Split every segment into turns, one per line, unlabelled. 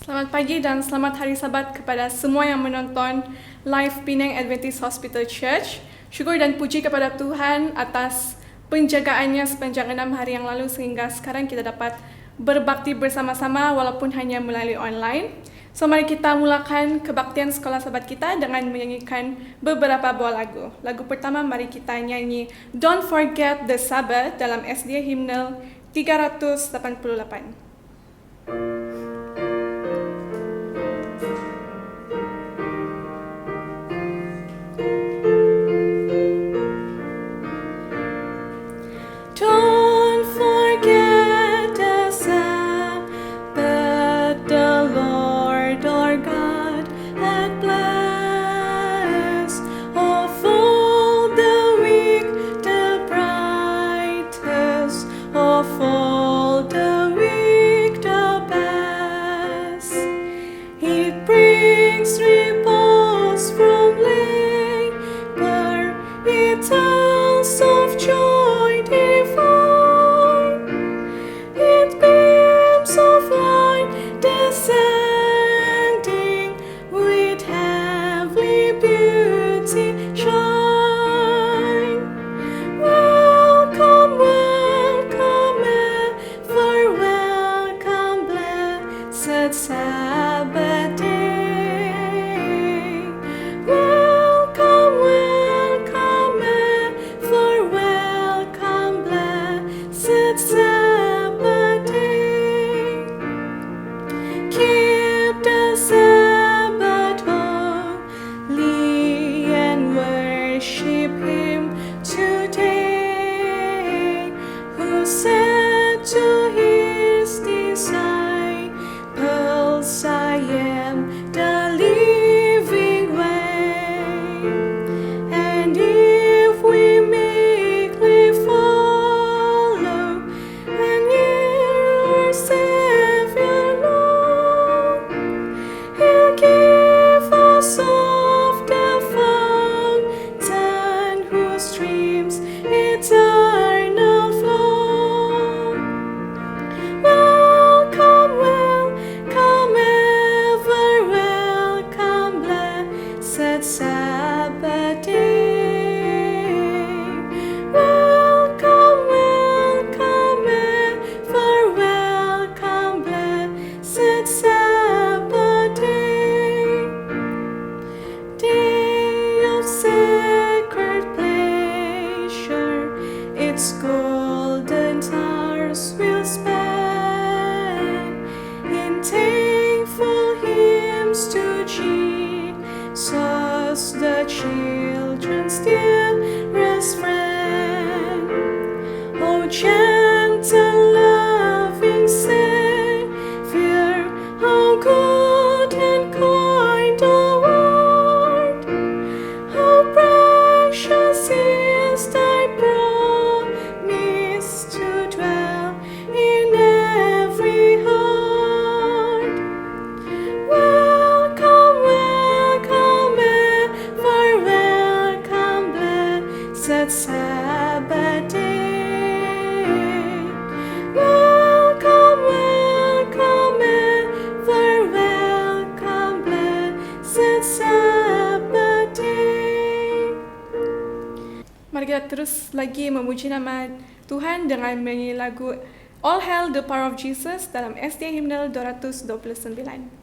Selamat pagi dan selamat hari Sabat kepada semua yang menonton live Penang Adventist Hospital Church. Syukur dan puji kepada Tuhan atas penjagaannya sepanjang 6 hari yang lalu sehingga sekarang kita dapat berbakti bersama-sama walaupun hanya melalui online. So mari kita mulakan kebaktian sekolah sahabat kita dengan menyanyikan beberapa buah lagu. Lagu pertama mari kita nyanyi Don't Forget the Sabbath dalam SDA Hymnal 388.
Don't forget the Sabbath, the Lord our God hath blessed. Of all the week, the brightest, of all the week, the best. It brings repose from labor, it tells of joy divine, it beams of light descending with heavenly beauty shine. Welcome, welcome, ever welcome, blessed Sabbath day. Welcome, welcome, ever welcome, blessed Sabbath day. Keep the Sabbath holy and worship Him today, who said to His disciples, I am the living way. And if we meekly follow and hear our Savior Lord, He'll give us of the fountain whose streams eternal flow. Welcome, welcome, ever welcome, blessed Sabbath day. Welcome, welcome, ever welcome, blessed Sabbath day. Day of sacred pleasure, its golden hours will spend in thankful hymns to Jesus, the children's dearest friend. O gentle, loving Savior, how good and kind thou art, how precious is thy promise to dwell in every heart. Welcome, welcome, ever welcome, blessed Sabbath day. Welcome, welcome, ever welcome, blessed Sabbath day.
Mari kita terus lagi memuji nama Tuhan dengan menyanyi lagu All Hail the Power of Jesus dalam SDA Hymnal 229.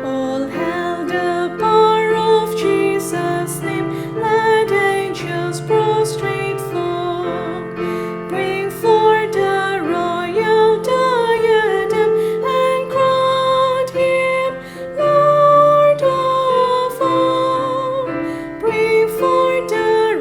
All hail the power of Jesus' name, let angels prostrate fall. Bring forth the royal diadem and crown Him Lord of all. Bring forth the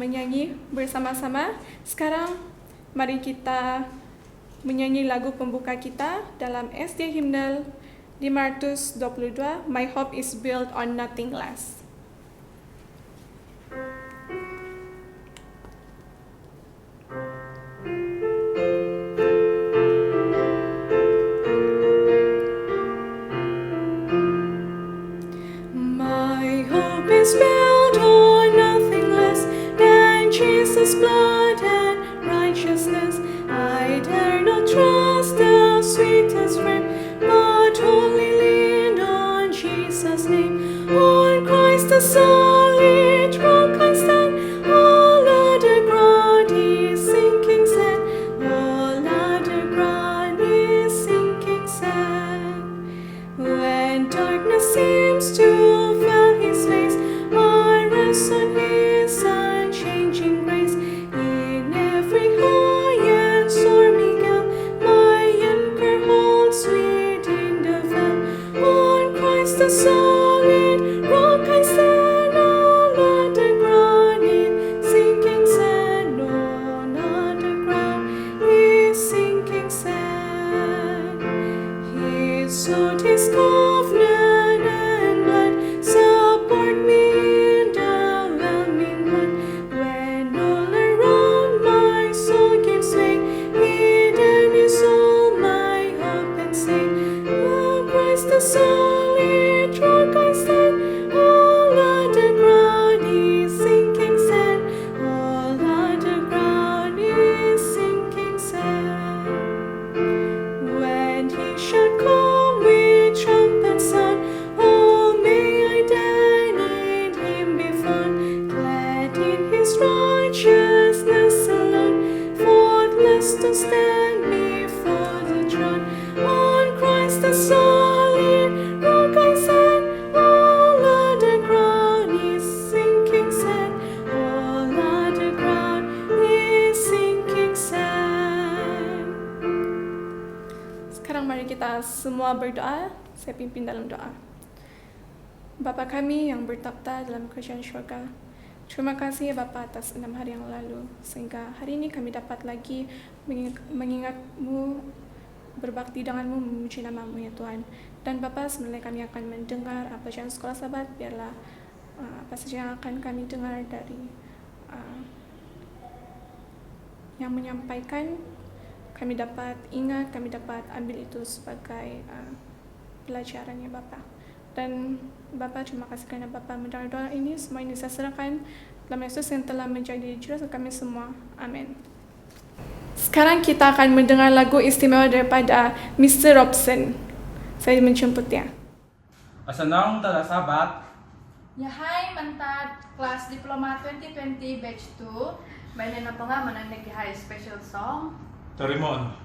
menyanyi bersama-sama. Sekarang mari kita menyanyi lagu pembuka kita dalam SD Hymnal 522, My Hope is Built on Nothing Less.
My hope is built on nothing less than Jesus' blood and righteousness. I dare not trust the sweetest frame, but wholly lean on Jesus' name. On Christ the solid rock I stand. All other ground is sinking sand. All other ground is sinking sand. When darkness seems to fill his face, I rest on his unchanging grace. In every high and stormy gale, my anchor holds within the veil. On Christ the solid rock I stand. All other ground is sinking sand. All other ground is sinking sand. His sword, his covenant and blood support me in the whelming flood. When all around my soul gives way, hidden is all my hope and stay. On Christ the solid rock I stand. All other ground is sinking sand. All other ground is sinking sand. When he shall come with trumpet sound, oh, may I then in him be found, clad in his righteousness alone, faultless to stand before the throne. On Christ the solid rock I stand. All other ground is sinking sand. All other ground is sinking sand.
Sekarang mari kita semua berdoa. Saya pimpin dalam doa. Bapa kami yang bertakhta dalam kerajaan syurga, terima kasih ya Bapa atas 6 hari yang lalu, sehingga hari ini kami dapat lagi mengingat-Mu, berbakti dengan-Mu, memuji nama-Mu ya Tuhan. Dan Bapa, sebenarnya kami akan mendengar apa yang sekolah sahabat, biarlah apa saja yang akan kami dengar dari yang menyampaikan, kami dapat ingat, kami dapat ambil itu sebagai pelajaran ya Bapa. Dan Bapa, terima kasih kerana Bapa mendengar doa ini. Semua ini saya serahkan dalam Yesus yang telah menjadi juru kami semua. Amin. Sekarang kita akan mendengar lagu istimewa daripada Mr. Robson. Saya menjemputnya.
Asanong talasabat.
Yahay mantad kelas diploma 2020 batch 2. Mainan na po nga manang nag-high special song.
Torimon.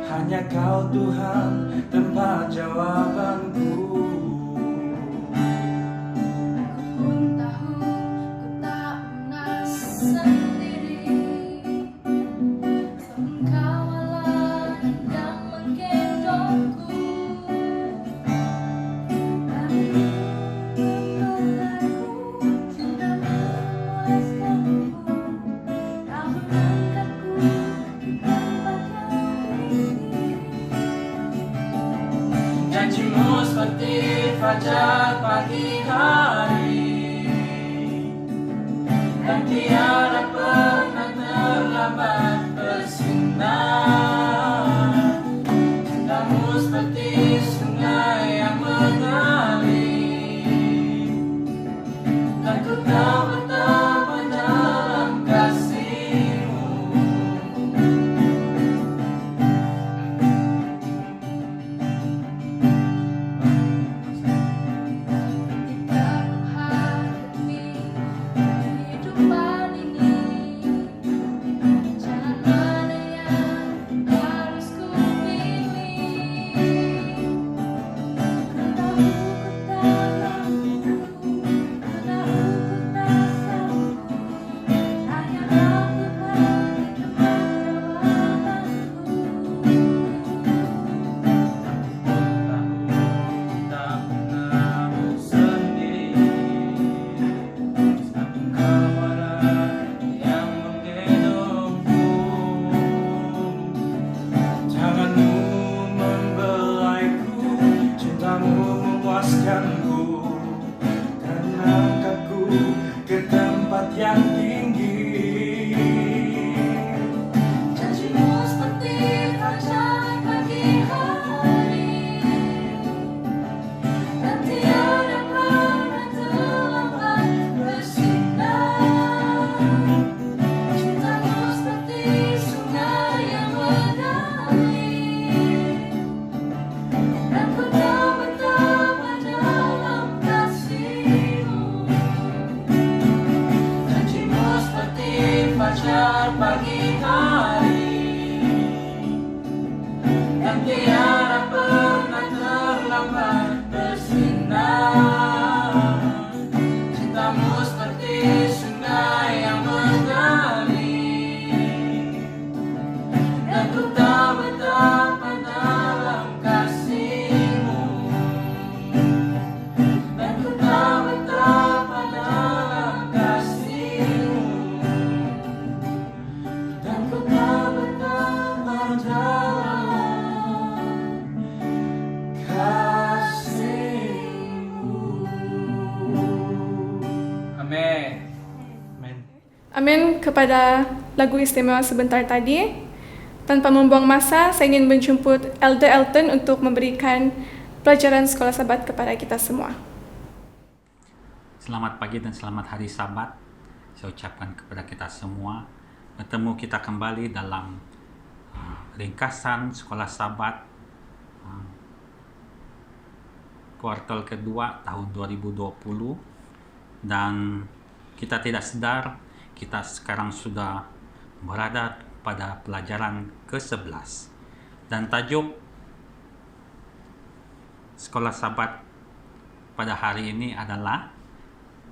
Hanya Kau Tuhan tempat jawabanku.
Aku pun tahu ku tak pernah sendiri. Engkau Allah yang menggendongku. Aku cinta memuaskanku. Kau mengangkatku di tempat yang tinggi.
Janjimu seperti fajar pagi hari, dan tiada pernah terlambat bersinar. Cintamu seperti sungai yang mengalir, dan ku tahu betapa dalam kasih-Mu.
Ketika
yang tinggi.
Janjimu seperti fajar pagi hari, dan tiada pernah terlambat bersinar. Cintamu seperti sungai yang mengalir, dan ku tahu betapa dalam kasih-Mu.
Janjimu seperti fajar pagi hari, dan tiada pernah terlambat bersinar. Cintamu seperti sungai yang mengalir, dan ku tahu betapa dalam kasih-Mu. Dan ku tahu betapa dalam kasih-Mu. Dan ku tahu betapa dalam kasih-Mu.
Amen. Amen.
Amin kepada lagu istimewa sebentar tadi. Tanpa membuang masa, saya ingin menjemput Elder Elton untuk memberikan pelajaran sekolah Sabat kepada kita semua.
Selamat pagi dan selamat hari Sabat. Saya ucapkan kepada kita semua. Bertemu kita kembali dalam ringkasan sekolah Sabat kuartal kedua tahun 2020. Dan kita tidak sadar, kita sekarang sudah berada pada pelajaran ke-11. Dan tajuk sekolah Sabat pada hari ini adalah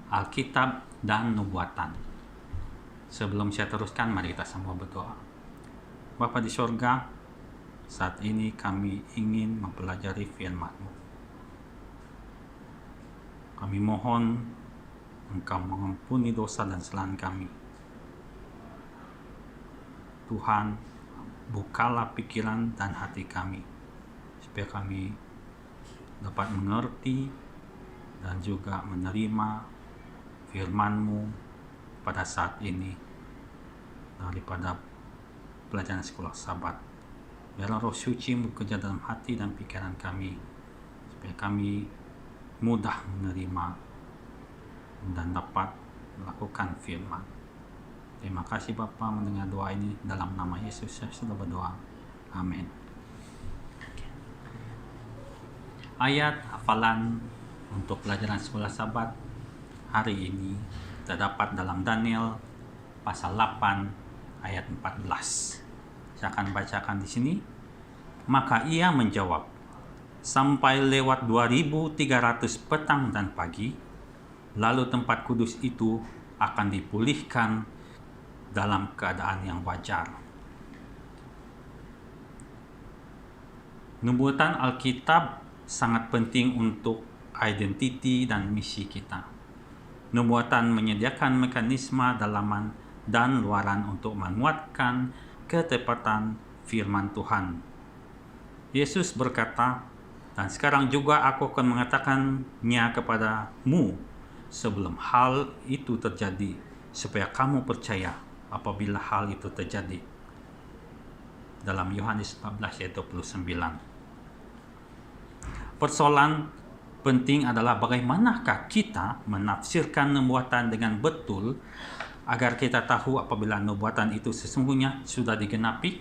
Alkitab dan Nubuatan. Sebelum saya teruskan, mari kita semua berdoa. Bapa di sorga, saat ini kami ingin mempelajari firman-Mu. Kami mohon Engkau mengampuni dosa dan kesalahan kami. Tuhan, bukalah pikiran dan hati kami, supaya kami dapat mengerti dan juga menerima firman-Mu pada saat ini daripada pelajaran sekolah Sabat. Biarlah Roh Suci bekerja dalam hati dan pikiran kami, supaya kami mudah menerima dan dapat melakukan firman. Terima kasih Bapa mendengar doa ini dalam nama Yesus saya sudah berdoa. Amin. Ayat hafalan untuk pelajaran sekolah Sabat hari ini terdapat dalam Daniel pasal 8 ayat 14. Saya akan bacakan di sini. Maka ia menjawab, sampai lewat 2300 petang dan pagi, lalu tempat kudus itu akan dipulihkan dalam keadaan yang wajar. Nubuatan Alkitab sangat penting untuk identiti dan misi kita. Nubuatan menyediakan mekanisme dalaman dan luaran untuk menguatkan ketepatan firman Tuhan. Yesus berkata, dan sekarang juga aku akan mengatakannya kepadamu sebelum hal itu terjadi, supaya kamu percaya apabila hal itu terjadi. Dalam Yohanes 14 ayat 29. Persoalan penting adalah bagaimanakah kita menafsirkan nubuatan dengan betul agar kita tahu apabila nubuatan itu sesungguhnya sudah digenapi.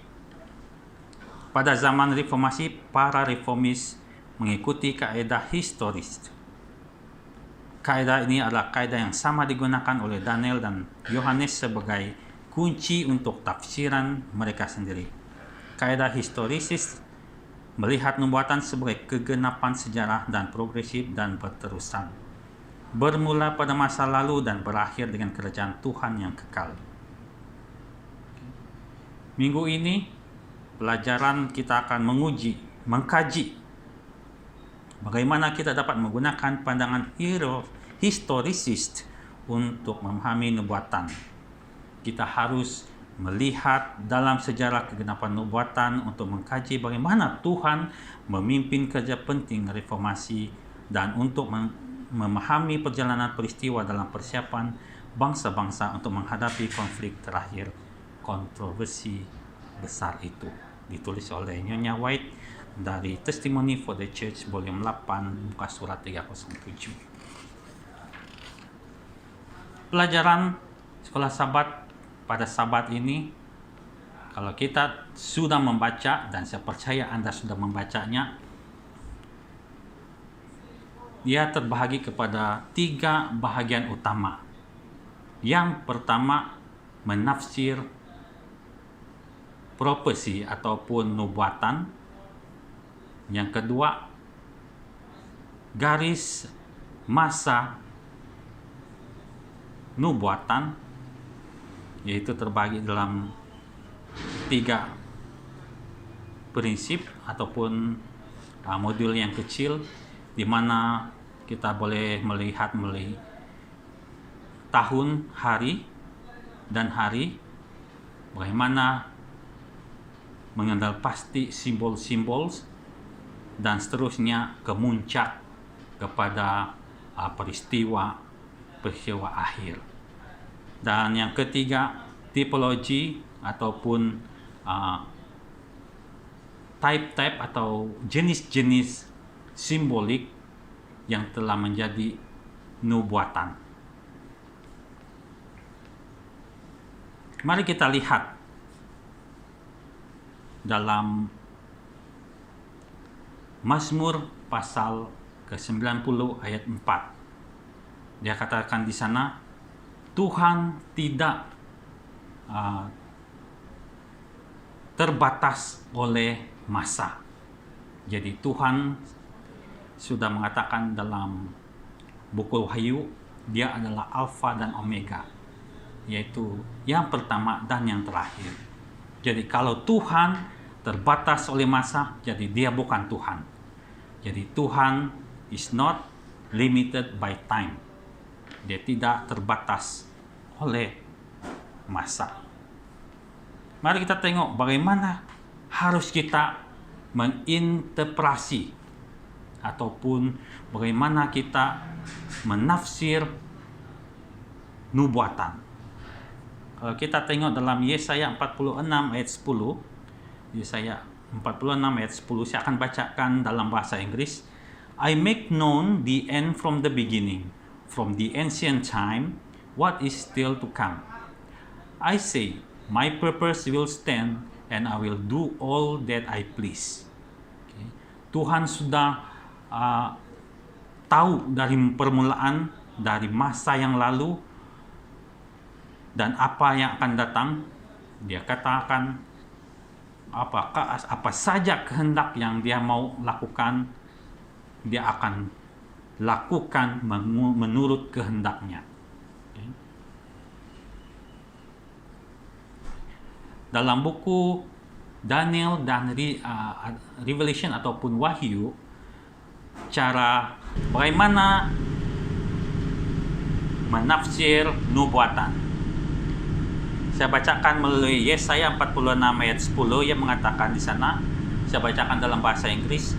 Pada zaman reformasi, para reformis mengikuti kaidah historis. Kaidah ini adalah kaidah yang sama digunakan oleh Daniel dan Yohanes sebagai kunci untuk tafsiran mereka sendiri. Kaidah historisis melihat nubuatan sebagai kegenapan sejarah dan progresif dan berterusan, bermula pada masa lalu dan berakhir dengan kerajaan Tuhan yang kekal. Minggu ini pelajaran kita akan mengkaji bagaimana kita dapat menggunakan pandangan historisis untuk memahami nubuatan. Kita harus melihat dalam sejarah kegenapan nubuatan untuk mengkaji bagaimana Tuhan memimpin kerja penting reformasi dan untuk memahami perjalanan peristiwa dalam persiapan bangsa-bangsa untuk menghadapi konflik terakhir kontroversi besar itu. Ditulis oleh Nyonya White dari Testimony for the Church volume 8 muka surat 307. Pelajaran sekolah Sabat pada Sabat ini, kalau kita sudah membaca, dan saya percaya Anda sudah membacanya, dia terbahagi kepada 3 bahagian utama. Yang pertama, menafsir profesi ataupun nubuatan. Yang kedua, garis masa nubuatan, yaitu terbagi dalam 3 prinsip ataupun modul yang kecil, di mana kita boleh melihat melalui tahun, hari, dan hari, bagaimana mengenal pasti simbol-simbol, dan seterusnya ke muncak kepada peristiwa akhir. Dan yang ketiga, tipologi ataupun type-type atau jenis-jenis simbolik yang telah menjadi nubuatan. Mari kita lihat dalam Mazmur pasal ke-90 ayat 4. Dia katakan di sana, Tuhan tidak terbatas oleh masa. Jadi Tuhan sudah mengatakan dalam buku Wahyu, dia adalah Alfa dan Omega, yaitu yang pertama dan yang terakhir. Jadi kalau Tuhan terbatas oleh masa, jadi dia bukan Tuhan. Jadi Tuhan is not limited by time. Dia tidak terbatas oleh masa. Mari kita tengok bagaimana harus kita menginterpretasi ataupun bagaimana kita menafsir nubuatan. Kalau kita tengok dalam Yesaya 46 ayat 10, Yesaya 46 ayat 10, saya akan bacakan dalam bahasa Inggris. I make known the end from the beginning, from the ancient time, what is still to come. I say, my purpose will stand, and I will do all that I please. Okay. Tuhan sudah tahu dari permulaan, dari masa yang lalu, dan apa yang akan datang. Dia katakan apa saja kehendak yang dia mau lakukan, dia akan lakukan menurut kehendaknya. Okay. Dalam buku Daniel dan Revelation ataupun Wahyu, cara bagaimana menafsir nubuatan. Saya bacakan melalui Yesaya 46 ayat 10 yang mengatakan di sana, saya bacakan dalam bahasa Inggris.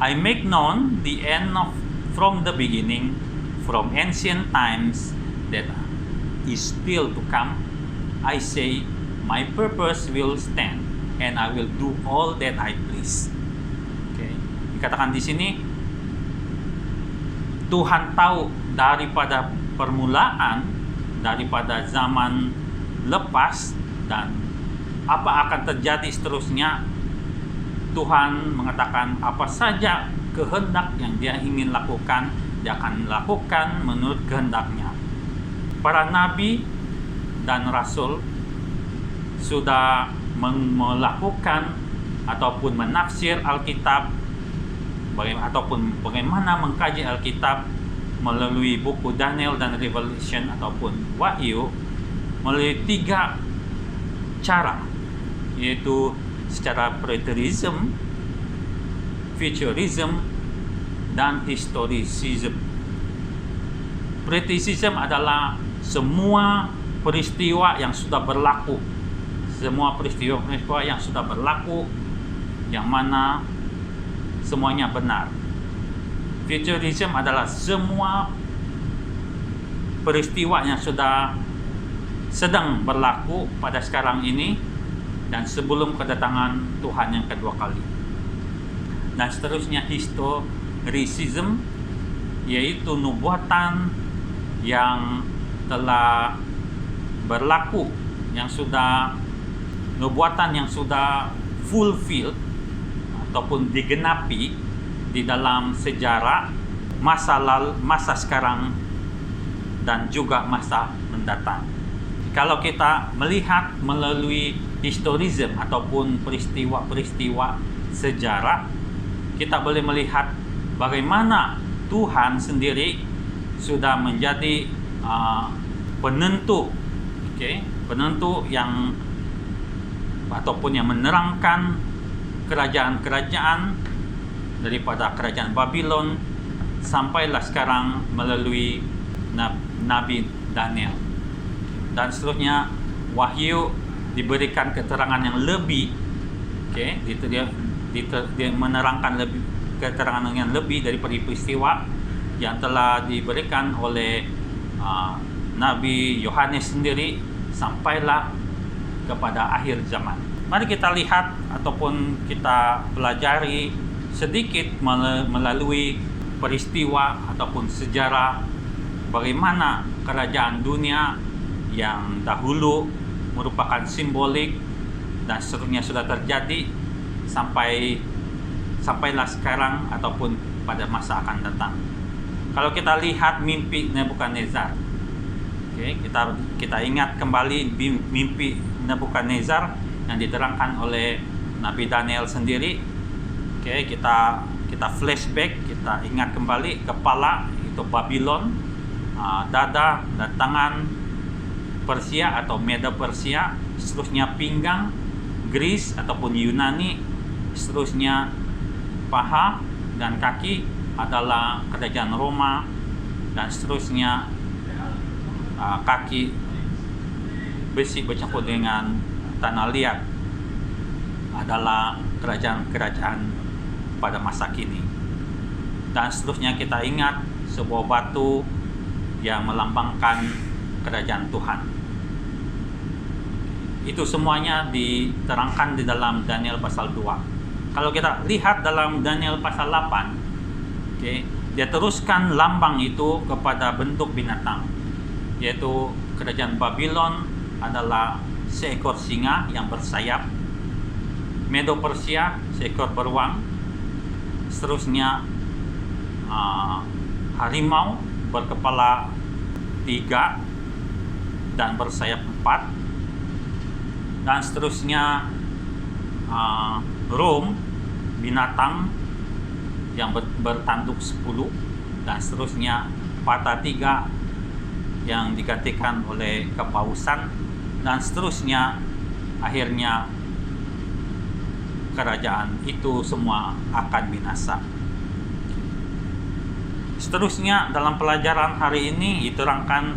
I make known the end from the beginning, from ancient times that is still to come. I say, my purpose will stand, and I will do all that I please. Okay. Dikatakan di sini, Tuhan tahu daripada permulaan, daripada zaman lepas, dan apa akan terjadi seterusnya. Tuhan mengatakan apa saja kehendak yang dia ingin lakukan, dia akan lakukan menurut kehendaknya. Para nabi dan rasul sudah melakukan ataupun menafsir Alkitab, ataupun bagaimana mengkaji Alkitab melalui buku Daniel dan Revelation ataupun Wahyu, melalui 3 cara, yaitu secara preterism, futurism, dan historicism. Preterism adalah semua peristiwa yang sudah berlaku, semua peristiwa yang sudah berlaku, yang mana semuanya benar. Futurism adalah semua peristiwa yang sudah sedang berlaku pada sekarang ini dan sebelum kedatangan Tuhan yang kedua kali. Dan seterusnya historicism, yaitu nubuatan yang telah berlaku, nubuatan yang sudah fulfilled ataupun digenapi di dalam sejarah masa sekarang dan juga masa mendatang. Kalau kita melihat melalui historism ataupun peristiwa-peristiwa sejarah, kita boleh melihat bagaimana Tuhan sendiri sudah menjadi penentu, penentu yang ataupun yang menerangkan kerajaan-kerajaan daripada kerajaan Babylon sampailah sekarang melalui Nabi Daniel. Dan seterusnya Wahyu diberikan keterangan yang lebih, dia menerangkan keterangan yang lebih daripada peristiwa yang telah diberikan oleh Nabi Yohanes sendiri sampailah kepada akhir zaman. Mari kita lihat ataupun kita pelajari sedikit melalui peristiwa ataupun sejarah bagaimana kerajaan dunia yang dahulu merupakan simbolik dan seterusnya sudah terjadi sampailah sekarang ataupun pada masa akan datang. Kalau kita lihat mimpi Nebukadnezar, kita ingat kembali mimpi Nebukadnezar yang diterangkan oleh Nabi Daniel sendiri. Kita flashback, kita ingat kembali kepala itu Babylon, dada dan tangan Persia atau Medo Persia, seterusnya pinggang Greece ataupun Yunani, seterusnya paha dan kaki adalah kerajaan Roma, dan seterusnya kaki besi bercampur dengan tanah liat adalah kerajaan-kerajaan pada masa kini. Dan seterusnya kita ingat sebuah batu yang melambangkan kerajaan Tuhan. Itu semuanya diterangkan di dalam Daniel pasal 2. Kalau kita lihat dalam Daniel pasal 8, dia teruskan lambang itu kepada bentuk binatang, yaitu kerajaan Babylon adalah seekor singa yang bersayap, Medo Persia seekor beruang, seterusnya harimau berkepala 3 dan bersayap 4, dan seterusnya Rom binatang yang bertanduk 10, dan seterusnya patah 3 yang digantikan oleh kepausan, dan seterusnya akhirnya kerajaan itu semua akan binasa. Seterusnya dalam pelajaran hari ini diterangkan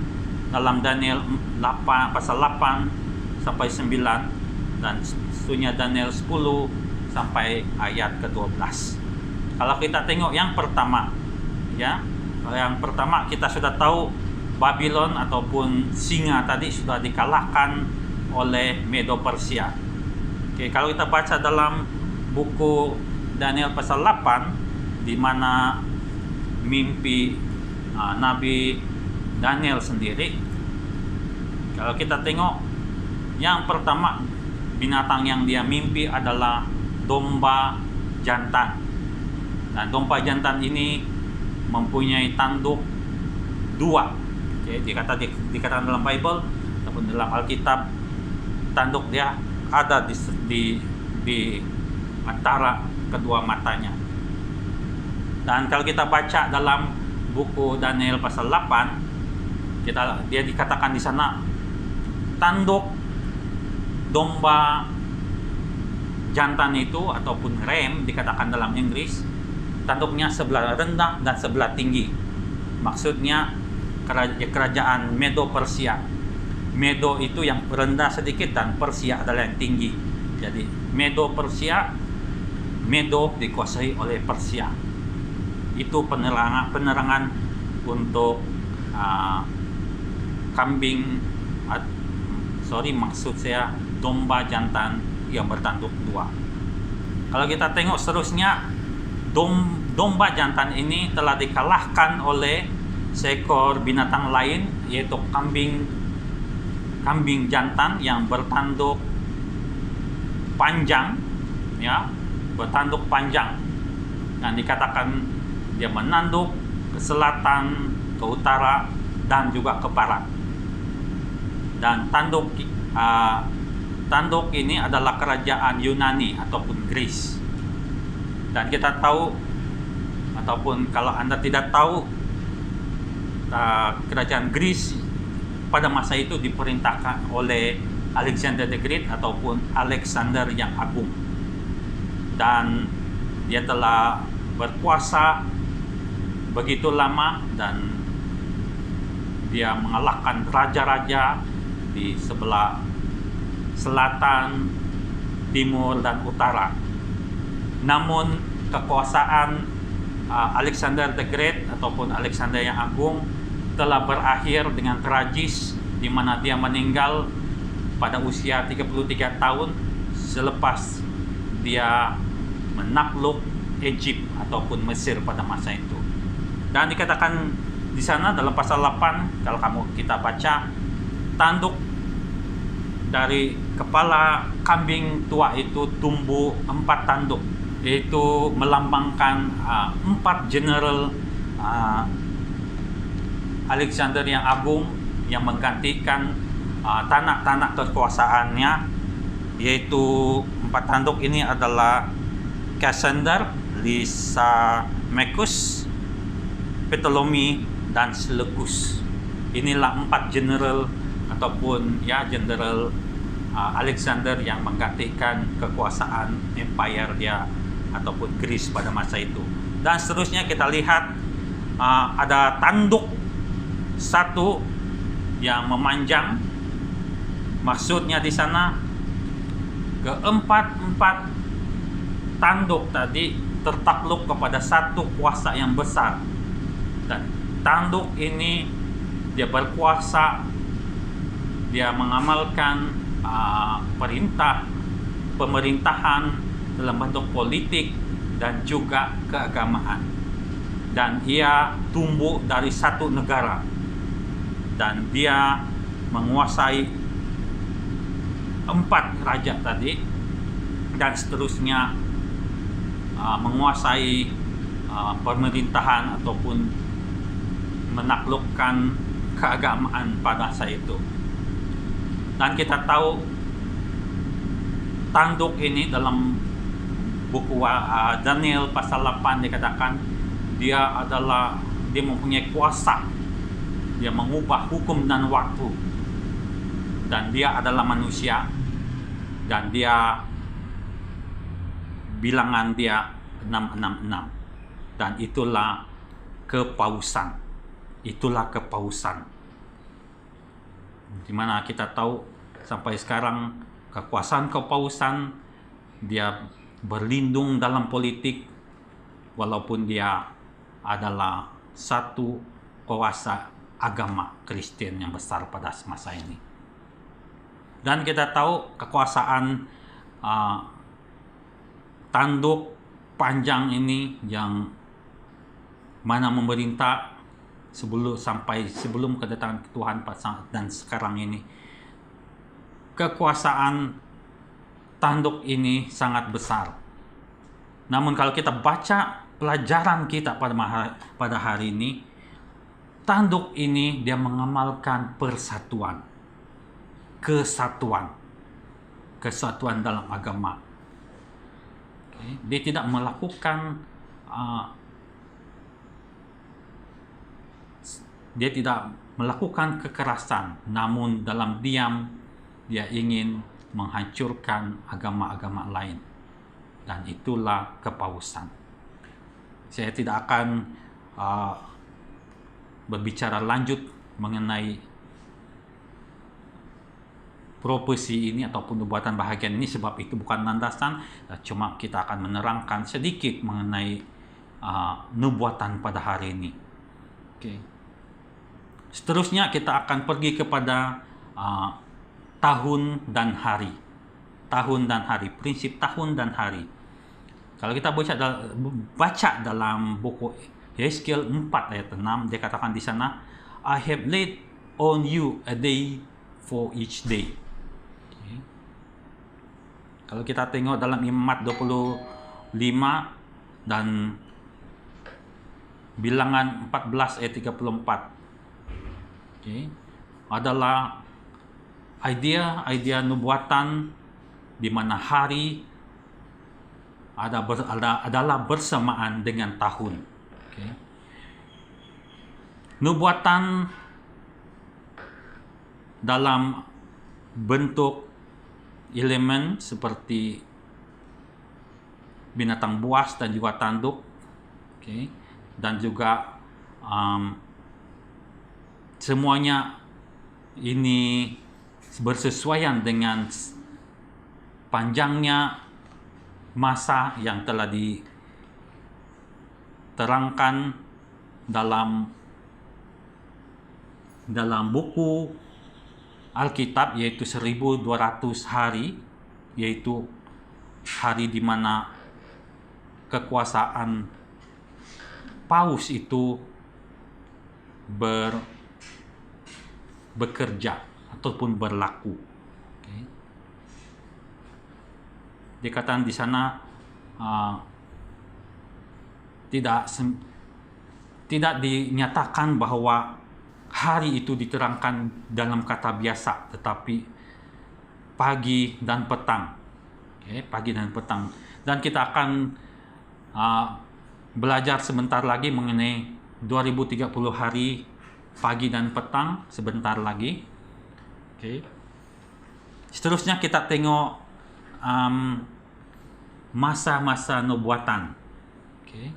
dalam Daniel 8 pasal 8 sampai 9 dan seterusnya Daniel 10 sampai ayat ke-12. Kalau kita tengok yang pertama, yang pertama kita sudah tahu Babylon ataupun singa tadi sudah dikalahkan oleh Medo Persia. Kalau kita baca dalam buku Daniel pasal 8 di mana mimpi Nabi Daniel sendiri, kalau kita tengok yang pertama binatang yang dia mimpi adalah domba jantan. Nah, domba jantan ini mempunyai tanduk 2. Dikatakan dalam Bible ataupun dalam Alkitab, tanduk dia ada di antara kedua matanya. Dan kalau kita baca dalam buku Daniel pasal 8, dia dikatakan di sana tanduk domba jantan itu ataupun ram dikatakan dalam Inggris, tanduknya sebelah rendah dan sebelah tinggi. Maksudnya kerajaan Medo Persia. Medo itu yang rendah sedikit dan Persia adalah yang tinggi. Jadi Medo Persia, Medo dikuasai oleh Persia. itu penerangan untuk kambing, maksud saya domba jantan yang bertanduk 2. Kalau kita tengok seterusnya, domba jantan ini telah dikalahkan oleh seekor binatang lain, yaitu kambing jantan yang bertanduk panjang, ya, bertanduk panjang, dan dikatakan dia menanduk ke selatan, ke utara, dan juga ke barat. Dan tanduk ini adalah kerajaan Yunani ataupun Greece. Dan kita tahu, ataupun kalau Anda tidak tahu, kerajaan Greece pada masa itu diperintahkan oleh Alexander the Great ataupun Alexander yang Agung. Dan dia telah berkuasa begitu lama, dan dia mengalahkan raja-raja di sebelah selatan, timur, dan utara. Namun kekuasaan Alexander the Great ataupun Alexander yang Agung telah berakhir dengan tragis, di mana dia meninggal pada usia 33 tahun selepas dia menakluk Egypt ataupun Mesir pada masa itu. Dan dikatakan di sana dalam pasal 8, kalau kita baca, tanduk dari kepala kambing tua itu tumbuh 4 tanduk, yaitu melambangkan 4 general Alexander yang Agung yang menggantikan tanak-tanak kekuasaannya, yaitu 4 tanduk ini adalah Cassander, Lysimachus, Ptolemy, dan Seleucus. Inilah 4 general ataupun general Alexander yang menggantikan kekuasaan empire dia ataupun Greece pada masa itu. Dan seterusnya kita lihat ada tanduk satu yang memanjang. Maksudnya di sana keempat tanduk tadi tertakluk kepada satu kuasa yang besar, dan tanduk ini dia berkuasa, dia mengamalkan pemerintahan dalam bentuk politik dan juga keagamaan, dan ia tumbuh dari satu negara, dan dia menguasai 4 raja tadi, dan seterusnya menguasai pemerintahan ataupun menaklukkan keagamaan pada masa itu. Dan kita tahu tanduk ini dalam buku Daniel pasal 8 dikatakan dia mempunyai kuasa, dia mengubah hukum dan waktu, dan dia adalah manusia, dan dia bilangan dia 666, dan itulah kepausan. Dimana kita tahu sampai sekarang kekuasaan kepausan dia berlindung dalam politik, walaupun dia adalah satu kuasa agama Kristen yang besar pada masa ini. Dan kita tahu kekuasaan tanduk panjang ini yang mana memerintah sebelum kedatangan Tuhan dan sekarang ini. Kekuasaan tanduk ini sangat besar. Namun kalau kita baca pelajaran kita pada hari ini, tanduk ini dia mengamalkan persatuan, kesatuan dalam agama. Dia tidak melakukan kekerasan, namun dalam diam dia ingin menghancurkan agama-agama lain, dan itulah kepausan. Saya tidak akan berbicara lanjut mengenai profesi ini ataupun nubuatan bahagian ini, sebab itu bukan landasan. Cuma kita akan menerangkan sedikit mengenai nubuatan pada hari ini. Oke. Seterusnya kita akan pergi kepada tahun dan hari. Tahun dan hari, prinsip tahun dan hari. Kalau kita baca dalam buku Yeskiel 4 ayat 6, dia katakan di sana, I have laid on you a day for each day. Okay. Kalau kita tengok dalam Imamat 25 dan Bilangan 14 ayat 34, okay, adalah idea nubuatan di mana hari adalah bersamaan dengan tahun. Okay. Nubuatan dalam bentuk elemen seperti binatang buas dan juga tanduk, okay, dan juga semuanya ini bersesuaian dengan panjangnya masa yang telah diterangkan dalam buku Alkitab, yaitu 1200 hari, yaitu hari di mana kekuasaan Paus itu bekerja ataupun berlaku. Okay. Dikatakan di sana tidak dinyatakan bahwa hari itu diterangkan dalam kata biasa, tetapi pagi dan petang. Okay, pagi dan petang. Dan kita akan belajar sebentar lagi mengenai 2030 hari pagi dan petang sebentar lagi. Okay. Seterusnya kita tengok masa-masa nubuatan. Okay.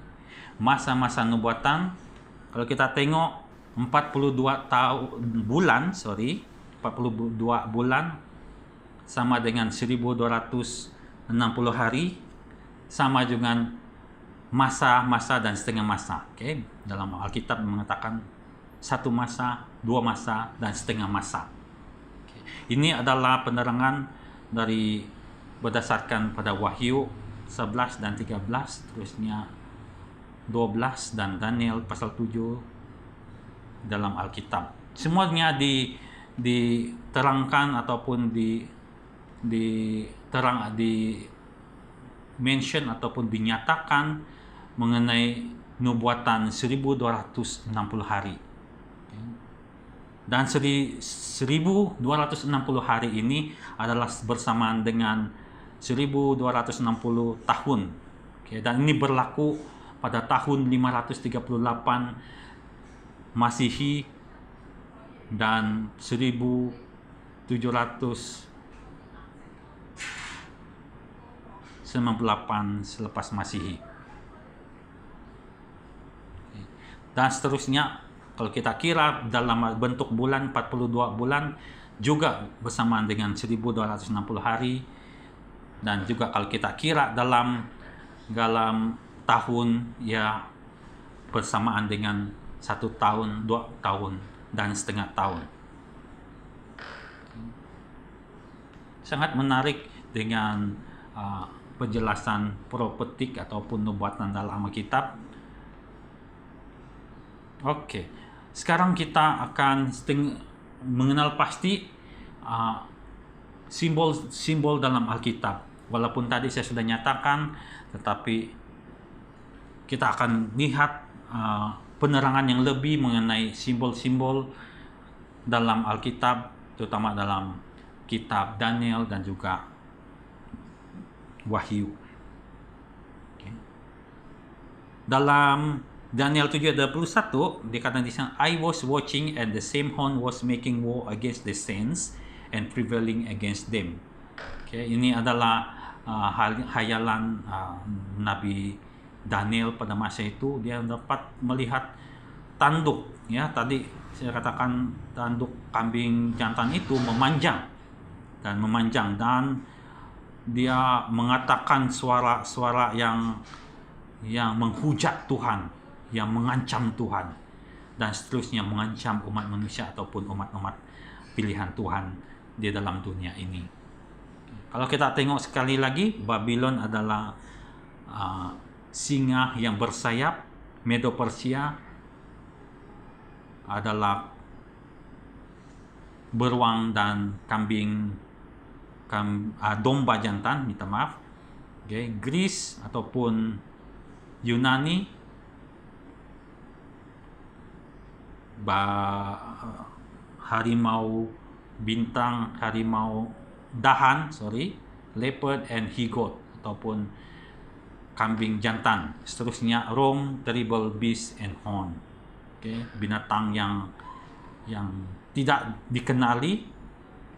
Masa-masa nubuatan, kalau kita tengok 42 bulan sama dengan 1260 hari, sama dengan masa-masa dan setengah masa. Okay. Dalam Alkitab mengatakan 1 masa, 2 masa, dan setengah masa. Okay. Ini adalah penerangan dari berdasarkan pada Wahyu 11 dan 13, terusnya 12 dan Daniel pasal 7 dalam Alkitab. Semuanya diterangkan ataupun mention ataupun dinyatakan mengenai nubuatan 1260 hari. Dan 1260 hari ini adalah bersamaan dengan 1260 tahun. Okay, dan ini berlaku pada tahun 538 Masihi dan 1798 selepas Masihi. Dan seterusnya, kalau kita kira dalam bentuk bulan, 42 bulan juga bersamaan dengan 1260 hari. Dan juga kalau kita kira dalam tahun, ya bersamaan dengan 1 tahun, 2 tahun, dan setengah tahun. Sangat menarik dengan penjelasan profetik ataupun nubuatan dalam Alkitab. Oke, sekarang kita akan mengenal pasti simbol-simbol dalam Alkitab. Walaupun tadi saya sudah nyatakan, tetapi kita akan lihat penerangan yang lebih mengenai simbol-simbol dalam Alkitab, terutama dalam kitab Daniel dan juga Wahyu. Okay. Dalam Daniel 7:21 dikatakan di sana, I was watching and the same horn was making war against the saints and prevailing against them. Okay, ini adalah hayalan Nabi Daniel pada masa itu. Dia dapat melihat tanduk, ya tadi saya katakan tanduk kambing jantan itu memanjang dan dia mengatakan suara-suara yang yang menghujat Tuhan, yang mengancam Tuhan, dan seterusnya mengancam umat manusia ataupun umat-umat pilihan Tuhan di dalam dunia ini. Kalau kita tengok sekali lagi, Babylon adalah singa yang bersayap, Medo Persia adalah beruang dan domba jantan, minta maaf. Okay. Greece ataupun Yunani harimau bintang, harimau dahan, leopard and he-goat ataupun kambing jantan. Seterusnya Rome, terrible beast and horn. Okay. Binatang yang tidak dikenali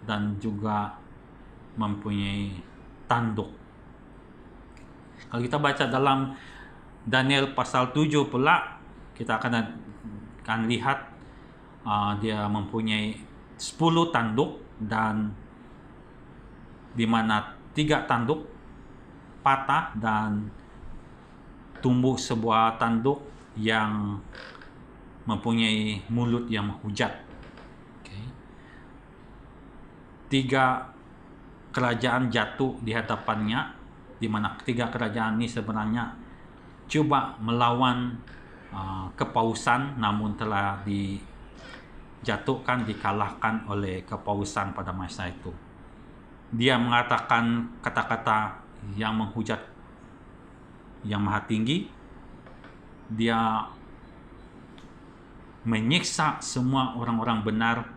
dan juga mempunyai tanduk. Kalau kita baca dalam Daniel pasal 7 pula, kita akan lihat dia mempunyai 10 tanduk, dan di mana 3 tanduk patah dan tumbuh sebuah tanduk yang mempunyai mulut yang menghujat. Okay. 3 kerajaan jatuh di hadapannya, di mana 3 kerajaan ini sebenarnya coba melawan kepausan, namun telah dijatuhkan, dikalahkan oleh kepausan pada masa itu. Dia mengatakan kata-kata yang menghujat yang maha tinggi. Dia menyiksa semua orang-orang benar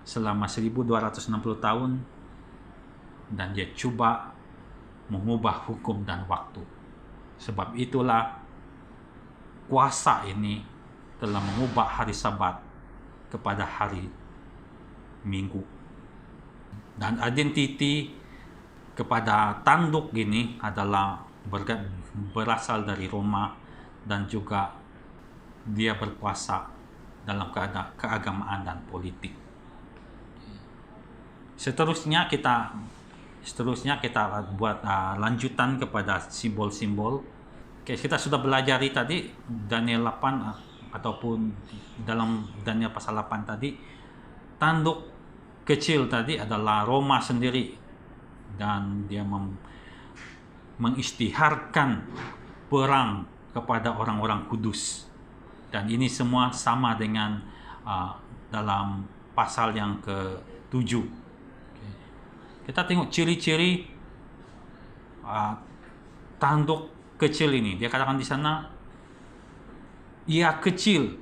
selama 1260 tahun, dan dia coba mengubah hukum dan waktu. Sebab itulah kuasa ini telah mengubah hari Sabat kepada hari Minggu. Dan identiti kepada tanduk ini adalah berasal dari Roma, dan juga dia berkuasa dalam keagamaan dan politik. Seterusnya kita buat lanjutan kepada simbol-simbol. Kita sudah belajar tadi Daniel 8 ataupun dalam Daniel pasal 8 tadi, tanduk kecil tadi adalah Roma sendiri, dan dia mengisytiharkan perang kepada orang-orang kudus. Dan ini semua sama dengan dalam pasal yang ke-7. Kita tengok ciri-ciri tanduk kecil ini. Dia katakan di sana, ia kecil,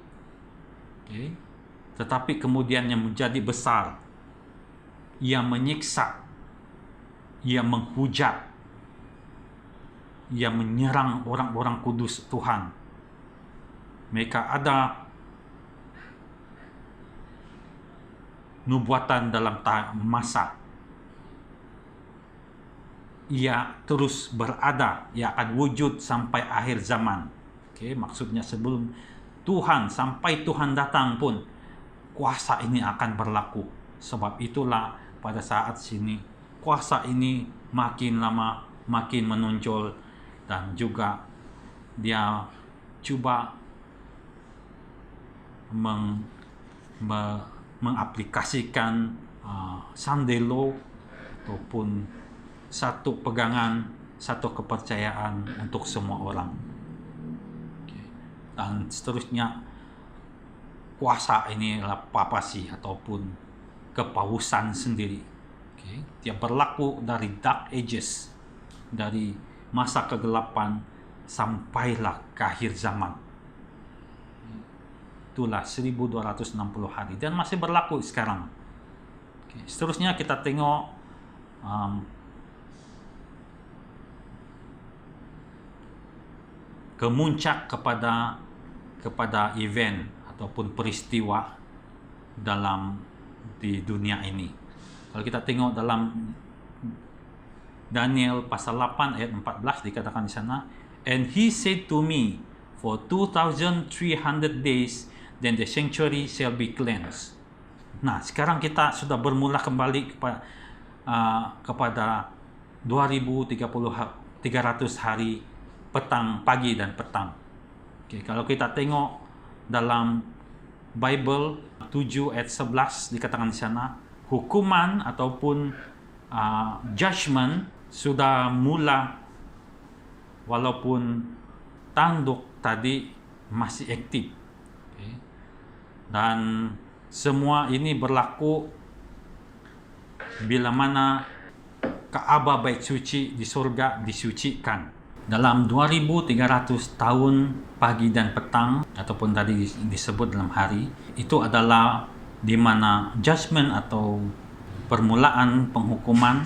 tetapi kemudian yang menjadi besar. Ia menyiksa, ia menghujat, ia menyerang orang-orang kudus Tuhan. Mereka ada nubuatan dalam masa. Ia terus berada, ia akan wujud sampai akhir zaman. Maksudnya sebelum Tuhan, sampai Tuhan datang pun kuasa ini akan berlaku. Sebab itulah pada saat sini kuasa ini makin lama makin menonjol, dan juga dia coba mengaplikasikan sandelo ataupun satu pegangan, satu kepercayaan untuk semua orang. Dan seterusnya kuasa ini adalah papasi ataupun kepausan sendiri. Dia berlaku dari Dark Ages, dari masa kegelapan sampailah ke akhir zaman. Itulah 1260 hari dan masih berlaku sekarang. Seterusnya kita tengok kemuncak kepada event ataupun peristiwa di dunia ini. Kalau kita tengok dalam Daniel pasal 8 ayat 14 dikatakan di sana, and he said to me, for 2,300 days then the sanctuary shall be cleansed. Nah, sekarang kita sudah bermula kembali kepada 300 hari pagi dan petang. Kalau kita tengok dalam Bible 7 ayat 11 dikatakan di sana, hukuman ataupun judgment sudah mula walaupun tanduk tadi masih aktif. Dan semua ini berlaku bila mana Ka'bah Bait Suci di surga disucikan. Dalam 2300 tahun pagi dan petang ataupun tadi disebut dalam hari, itu adalah di mana judgment atau permulaan penghukuman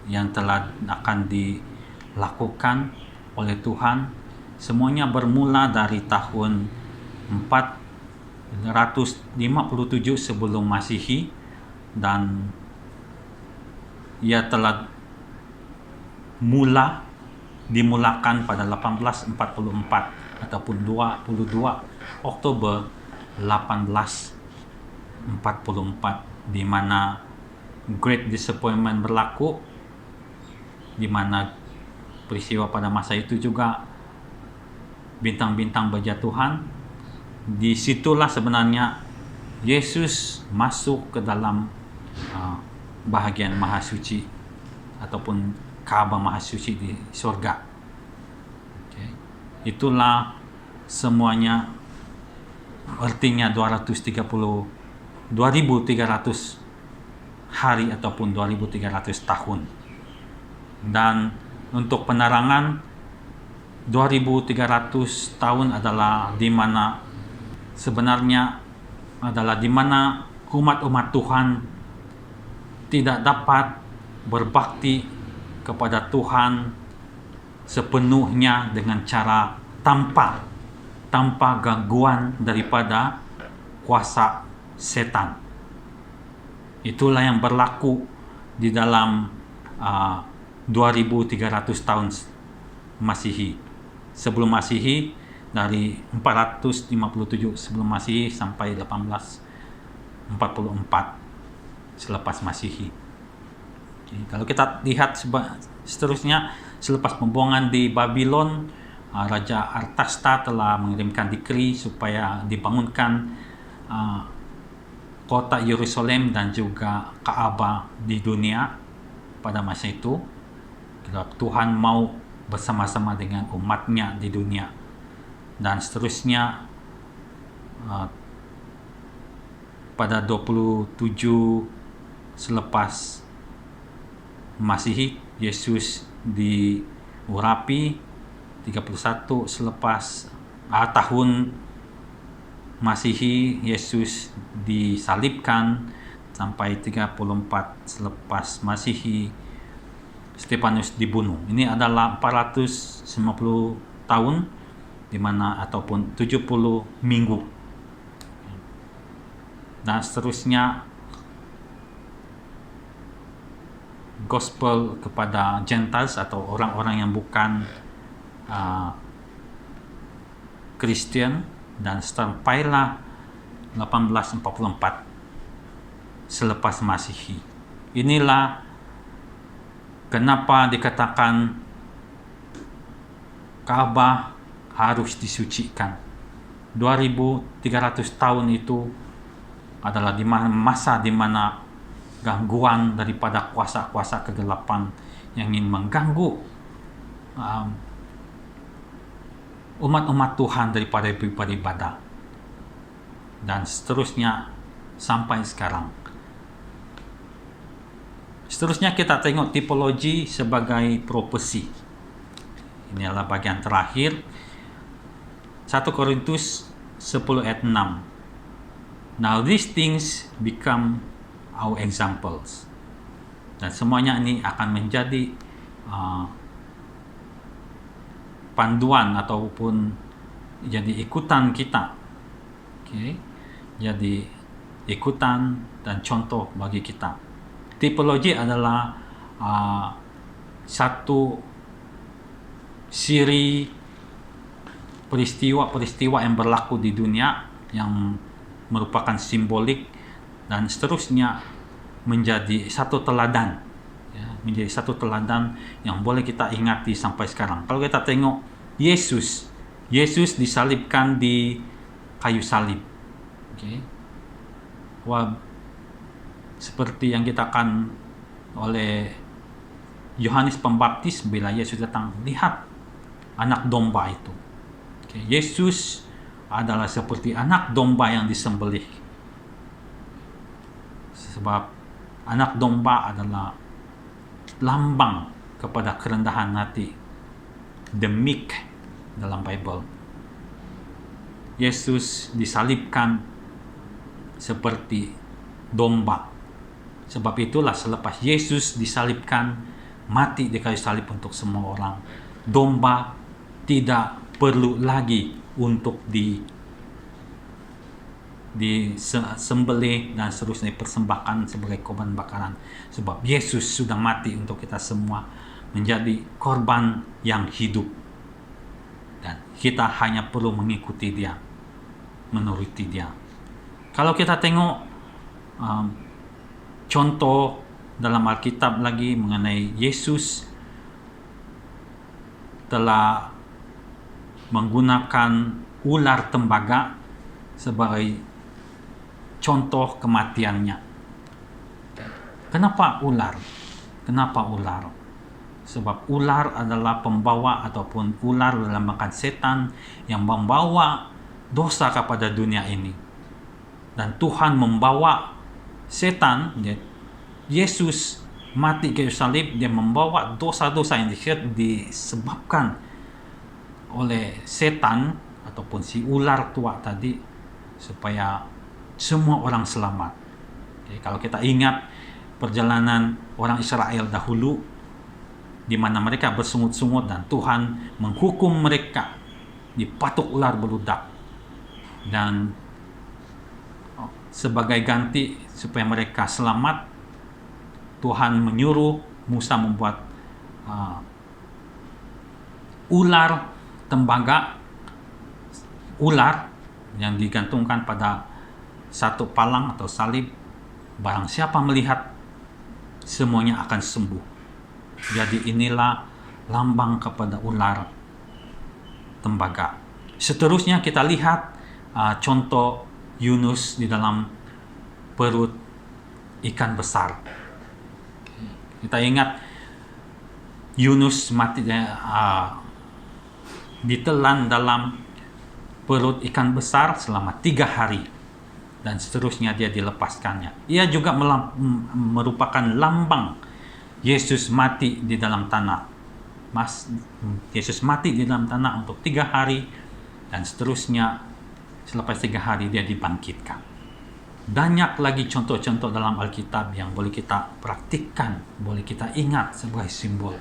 yang telah akan dilakukan oleh Tuhan. Semuanya bermula dari tahun 457 sebelum Masehi, dan ia telah dimulakan pada 1844 ataupun 22 Oktober 1844, di mana Great Disappointment berlaku, di mana peristiwa pada masa itu juga bintang-bintang berjatuhan. Disitulah sebenarnya Yesus masuk ke dalam bahagian Maha Suci ataupun Ka'bah Maha Suci di surga. Itulah semuanya, artinya 2300 hari ataupun 2300 tahun. Dan untuk penerangan, 2300 tahun adalah di mana sebenarnya adalah di mana umat-umat Tuhan tidak dapat berbakti kepada Tuhan sepenuhnya dengan cara tanpa gangguan daripada kuasa setan. Itulah yang berlaku di dalam 2300 tahun Masehi. Sebelum Masehi, dari 457 sebelum Masehi sampai 1844 selepas Masehi. Kalau kita lihat seterusnya, selepas pembuangan di Babylon, Raja Artasasta telah mengirimkan dikri supaya dibangunkan kota Yerusalem dan juga Ka'bah di dunia pada masa itu. Tuhan mau bersama-sama dengan umatnya di dunia. Dan seterusnya pada 27 selepas Masehi, Yesus diurapi. 31 selepas tahun Masehi, Yesus disalibkan. Sampai 34 selepas Masehi, Stefanus dibunuh. Ini adalah 450 tahun di mana ataupun 70 minggu. Dan seterusnya gospel kepada Gentiles atau orang-orang yang bukan Kristen, dan sampailah 1844 selepas Masehi. Inilah kenapa dikatakan Ka'bah harus disucikan. 2300 tahun itu adalah masa di mana gangguan daripada kuasa-kuasa kegelapan yang ingin mengganggu umat-umat Tuhan daripada beribadah, dan seterusnya sampai sekarang. Seterusnya kita tengok tipologi sebagai profesi. Ini adalah bagian terakhir, 1 Korintus 10 ayat 6. Now these things become our examples. Dan semuanya ini akan menjadi panduan ataupun jadi ikutan kita. Jadi ikutan dan contoh bagi kita. Tipologi adalah satu siri peristiwa-peristiwa yang berlaku di dunia yang merupakan simbolik, dan seterusnya menjadi satu teladan, menjadi satu teladan yang boleh kita ingati sampai sekarang. Kalau kita tengok Yesus disalibkan di kayu salib. Okay. Wah, seperti yang dikatakan oleh Yohanes Pembaptis bila Yesus datang, lihat anak domba itu. Okay. Yesus adalah seperti anak domba yang disembelih. Sebab anak domba adalah lambang kepada kerendahan hati. The meek dalam Bible. Yesus disalibkan seperti domba. Sebab itulah selepas Yesus disalibkan, mati di kayu salib untuk semua orang, domba tidak perlu lagi untuk disembelih dan seterusnya dipersembahkan sebagai korban bakaran. Sebab Yesus sudah mati untuk kita semua, menjadi korban yang hidup. Dan kita hanya perlu mengikuti Dia, menuruti Dia. Kalau kita tengok contoh dalam Alkitab lagi mengenai Yesus telah menggunakan ular tembaga sebagai contoh kematiannya. Kenapa ular? Kenapa ular? Sebab ular adalah pembawa ataupun ular dalam makan setan yang membawa dosa kepada dunia ini. Dan Tuhan membawa setan, Yesus mati kayu salib, dia membawa dosa-dosa yang disebabkan oleh setan ataupun si ular tua tadi, supaya semua orang selamat. Oke, kalau kita ingat perjalanan orang Israel dahulu, di mana mereka bersungut-sungut dan Tuhan menghukum mereka, dipatuk ular beludak, dan sebagai ganti supaya mereka selamat, Tuhan menyuruh Musa membuat ular tembaga, ular yang digantungkan pada satu palang atau salib. Barang siapa melihat, semuanya akan sembuh. Jadi inilah lambang kepada ular tembaga. Seterusnya kita lihat contoh Yunus di dalam perut ikan besar. Kita ingat Yunus mati ditelan dalam perut ikan besar selama 3 hari, dan seterusnya dia dilepaskannya. Ia juga merupakan lambang Yesus mati di dalam tanah. Yesus mati di dalam tanah untuk 3 hari, dan seterusnya selepas 3 hari dia dibangkitkan. Banyak lagi contoh-contoh dalam Alkitab yang boleh kita praktikkan, boleh kita ingat sebagai simbol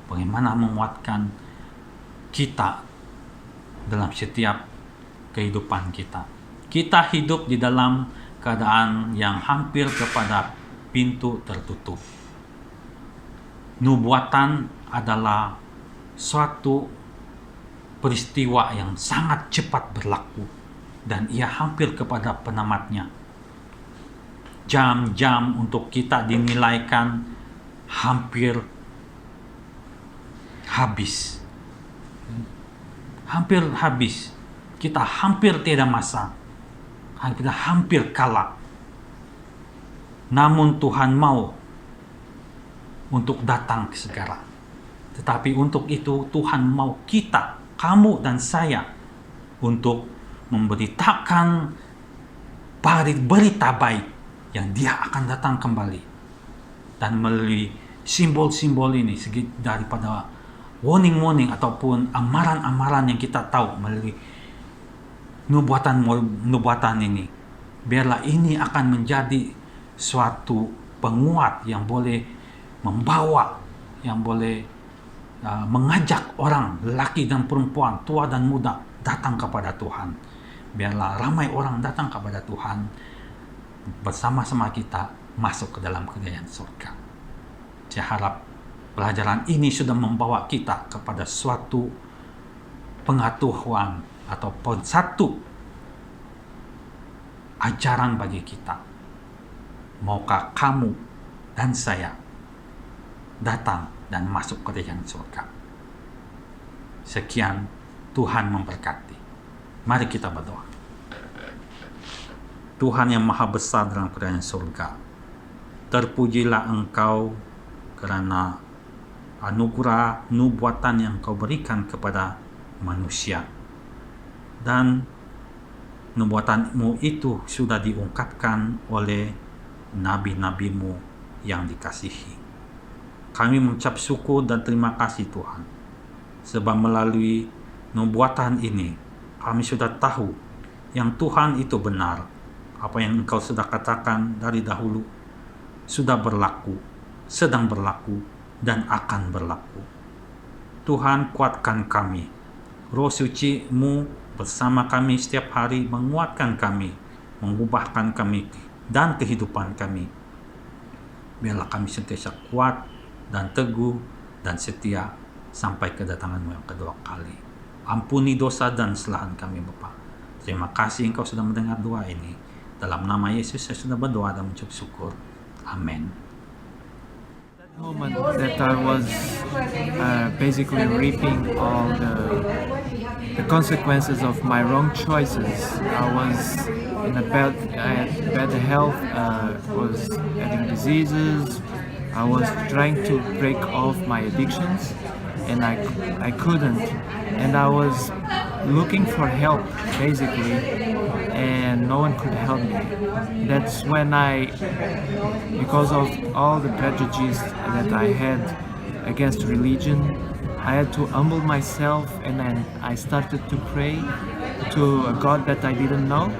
bagaimana menguatkan kita dalam setiap kehidupan kita. Kita hidup di dalam keadaan yang hampir kepada pintu tertutup. Nubuatan adalah suatu peristiwa yang sangat cepat berlaku dan ia hampir kepada penamatnya. Jam-jam untuk kita dinilaikan hampir habis. Hampir habis. Kita hampir tidak masa. Kita hampir kalah. Namun Tuhan mau untuk datang segera. Tetapi untuk itu Tuhan mau kita, kamu dan saya, untuk memberitakan berita baik yang Dia akan datang kembali. Dan melalui simbol-simbol ini, daripada warning-warning ataupun amaran-amaran yang kita tahu melalui nubuatan ini, biarlah ini akan menjadi suatu penguat yang boleh membawa, yang boleh mengajak orang, lelaki dan perempuan, tua dan muda, datang kepada Tuhan. Biarlah ramai orang datang kepada Tuhan, bersama-sama kita masuk ke dalam kerajaan surga. Saya harap pelajaran ini sudah membawa kita kepada suatu pengetahuan ataupun satu ajaran bagi kita. Maukah kamu dan saya datang dan masuk ke kerajaan surga? Sekian, Tuhan memberkati. Mari kita berdoa. Tuhan yang maha besar dalam kerajaan surga, terpujilah Engkau kerana anugerah nubuatan yang Kau berikan kepada manusia. Dan nubuatan-Mu itu sudah diungkapkan oleh nabi-nabi-Mu yang dikasihi. Kami mengucap syukur dan terima kasih Tuhan, sebab melalui nubuatan ini kami sudah tahu yang Tuhan itu benar. Apa yang Engkau sudah katakan dari dahulu sudah berlaku, sedang berlaku, dan akan berlaku. Tuhan, kuatkan kami. Roh Suci-Mu bersama kami setiap hari menguatkan kami, mengubahkan kami dan kehidupan kami. Biarlah kami sentiasa kuat dan teguh dan setia sampai kedatangan-Mu yang kedua kali. Ampuni dosa dan kesalahan kami, Bapa. Terima kasih Engkau sudah mendengar doa ini. Dalam nama Yesus saya sudah berdoa dan mengucap syukur. Amin.
Moment that I was basically reaping all the consequences of my wrong choices. I was in I had bad health, was having diseases. I was trying to break off my addictions, and I couldn't. And I was looking for help basically, and no one could help me. That's when because of all the prejudices that I had against religion, I had to humble myself, and then I started to pray to a God that I didn't know,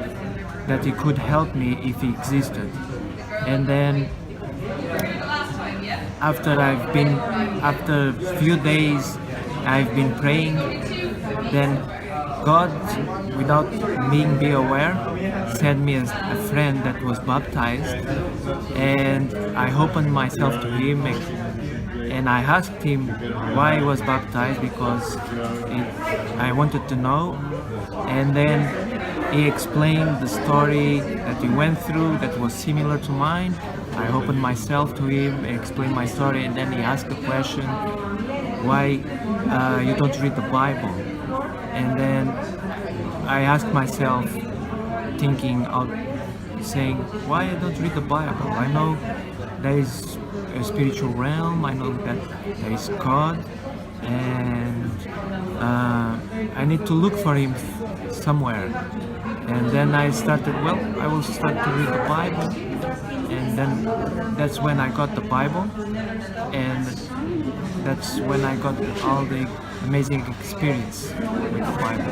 that He could help me if He existed. And then after a few days I've been praying, then God, without me being aware, sent me a friend that was baptized, and I opened myself to him, and I asked him why he was baptized, because I wanted to know. And then he explained the story that he went through that was similar to mine. I opened myself to him, explained my story, and then he asked the question, why you don't read the Bible? And then I asked myself, thinking out, saying, why I don't read the Bible? I know there is a spiritual realm, I know that there is God, and I need to look for Him somewhere. And then I started, I will start to read the Bible, and then that's when I got the Bible, and that's when I got all the amazing experience with the Bible.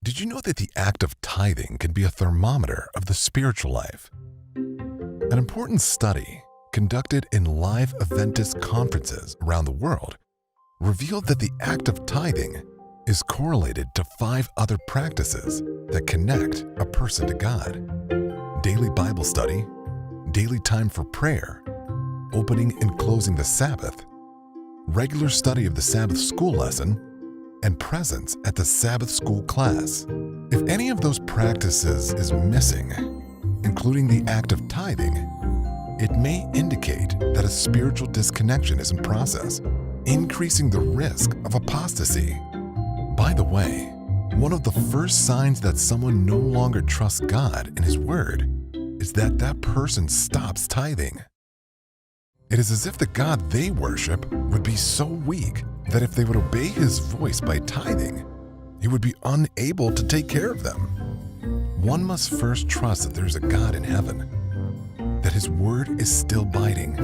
Did you know that the act of tithing can be a thermometer of the spiritual life? An important study conducted in live Adventist conferences around the world revealed that the act of tithing is correlated to 5 other practices that connect a person to God: daily Bible study, daily time for prayer, opening and closing the Sabbath, regular study of the Sabbath school lesson, and presence at the Sabbath school class. If any of those practices is missing, including the act of tithing, it may indicate that a spiritual disconnection is in process, increasing the risk of apostasy. By the way, one of the first signs that someone no longer trusts God and His Word is that that person stops tithing. It is as if the God they worship would be so weak that if they would obey His voice by tithing, He would be unable to take care of them. One must first trust that there is a God in heaven, that His Word is still binding,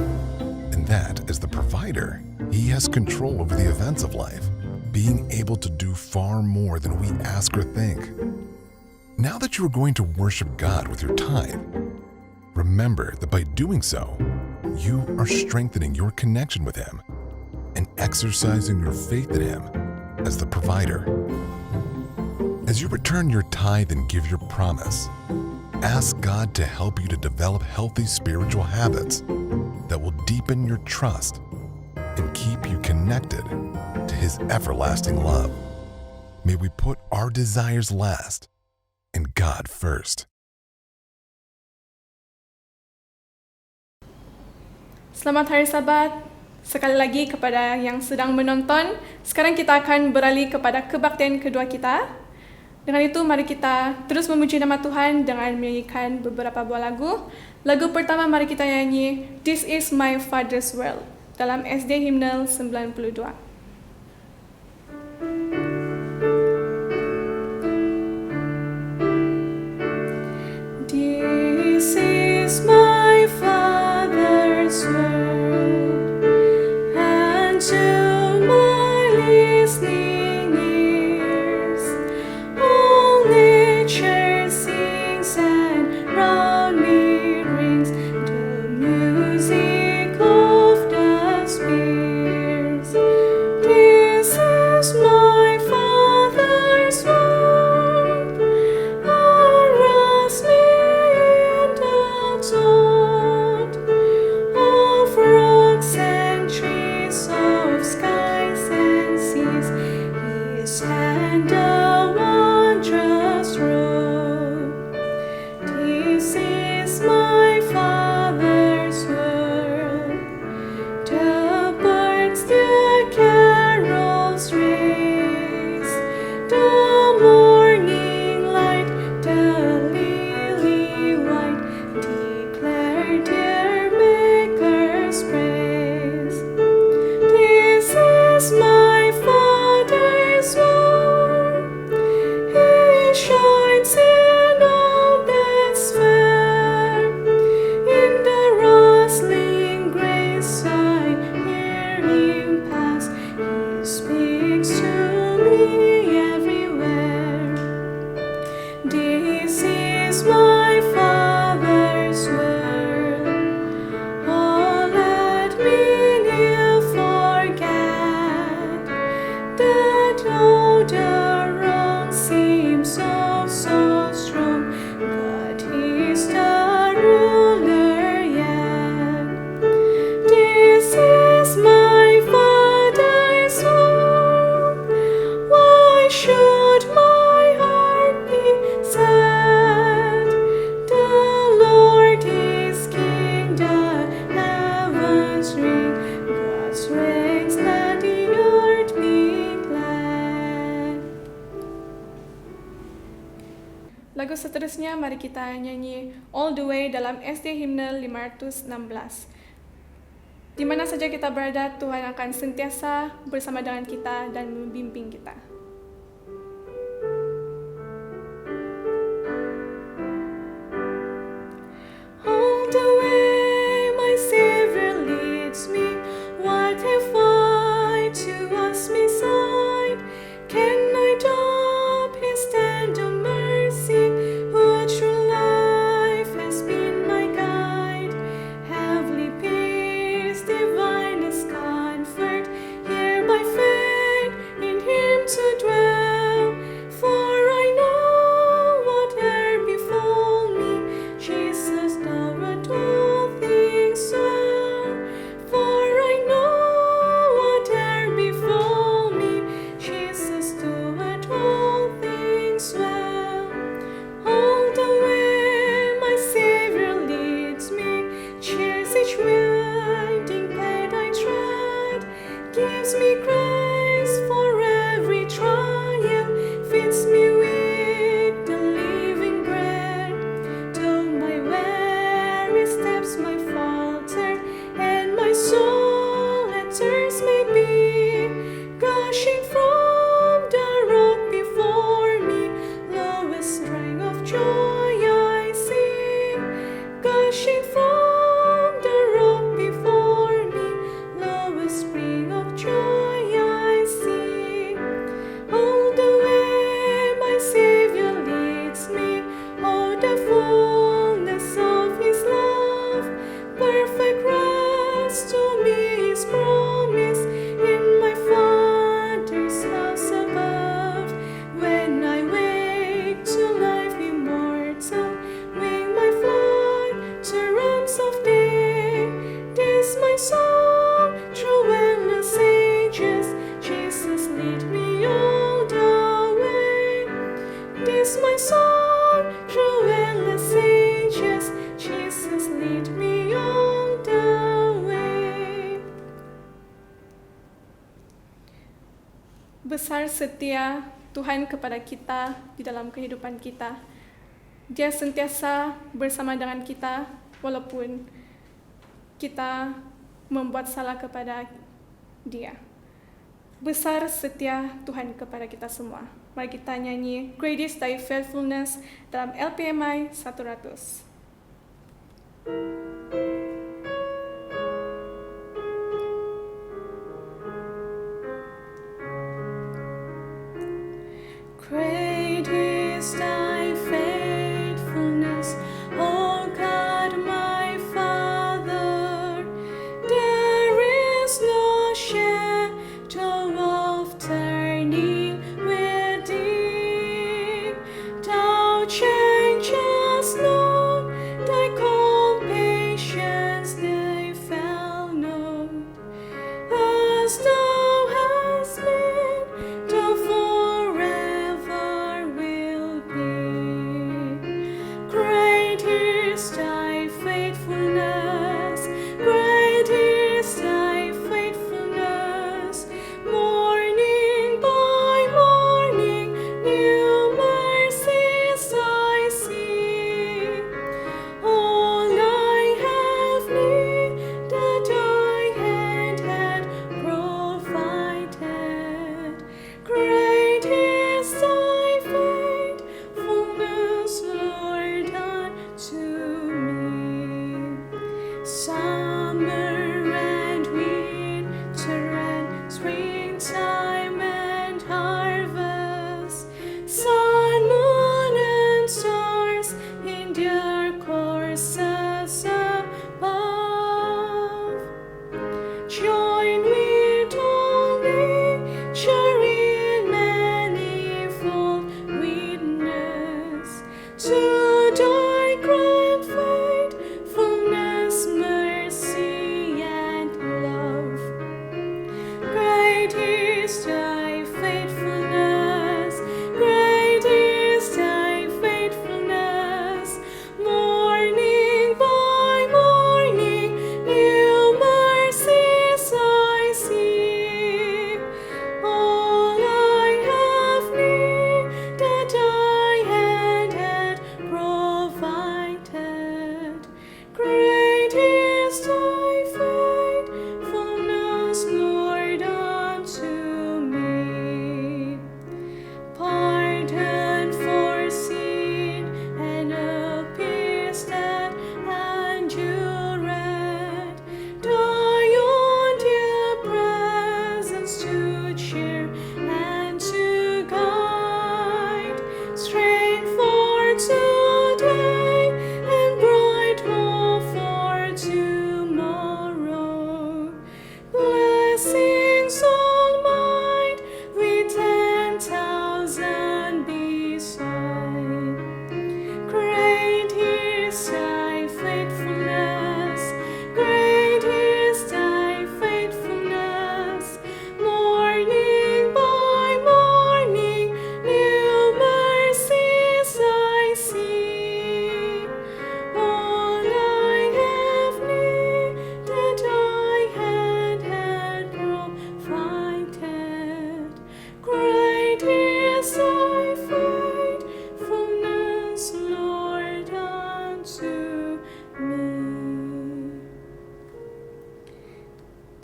and that as the provider, He has control over the events of life, being able to do far more than we ask or think. Now that you are going to worship God with your tithe, remember that by doing so, you are strengthening your connection with Him and exercising your faith in Him as the provider. As you return your tithe and give your promise, ask God to help you to develop healthy spiritual habits that will deepen your trust and keep you connected to His everlasting love. May we put our desires last and God first.
Selamat Hari Sabat. Sekali lagi kepada yang sedang menonton, sekarang kita akan beralih kepada kebaktian kedua kita. Dengan itu, mari kita terus memuji nama Tuhan dengan menyanyikan beberapa buah lagu. Lagu pertama, mari kita nyanyi This Is My Father's World dalam SD Hymnal 92.
This is my Father's world, and to my listening ears, all nature sings and round me rings the music of the spheres. This is my Father's world, arouse me in the dawn of rocks and trees, of skies and seas. His hand a wondrous road. This is my Father's world. The birds, the carols raise, the morning light, the lily white, declare their Maker's praise. This is my Father's world. He shines in all that's fair. In the rustling grace I hear Him pass. He speaks to me everywhere. This is my Father's world. Oh, let me ne'er forget that though the wrong seems so strong, God is the ruler yet. This is my Father's world. Why should my heart be sad? The Lord is King, the heavens ring. God's reigns, let the earth be glad.
Lagu seterusnya, mari kita nyanyi All the Way dalam SD Hymnal 516. Di mana saja kita berada, Tuhan akan sentiasa bersama dengan kita dan membimbing kita.
All the way my Savior leads me. What have I to ask beside? Can I doubt His tender mercy, who through life has been my guide? Heavenly peace, divinest comfort, here by faith in Him to
besar setia Tuhan kepada kita di dalam kehidupan kita. Dia sentiasa bersama dengan kita walaupun kita membuat salah kepada Dia. Besar setia Tuhan kepada kita semua. Mari kita nyanyi Great is Thy Faithfulness dalam LPMI 100.
Great is thy faithfulness, O God my Father. There is no shadow of turning with thee. Thou changest not, thy compassions they fail not. As thou hast been, thou forever will be. Great is thy faithfulness, great is thy faithfulness. Morning by morning, new mercies I see. All I have needed, thy hand had provided. Great is thy faithfulness, Lord, unto me. Summer and winter and springtime and harvest, sun, moon, and stars in their courses above, join with all nature in manifold witness to thy grand faithfulness, mercy, and love. Great is thy faithfulness, great is thy faithfulness. Morning by morning, new mercies I see. All I have needed, thy hand had provided. Great is thy faithfulness, Lord, unto me. Pardon for sin and a peace that endureth. Thy own dear presence to cheer and to guide. Strength for today and bright hope for tomorrow. Blessings all mine with 10,000 beside. Great is thy faithfulness, great is thy faithfulness. Morning by morning, new mercies I see. All I have needed, thy hand had provided. Great is thy faithfulness, Lord, unto me.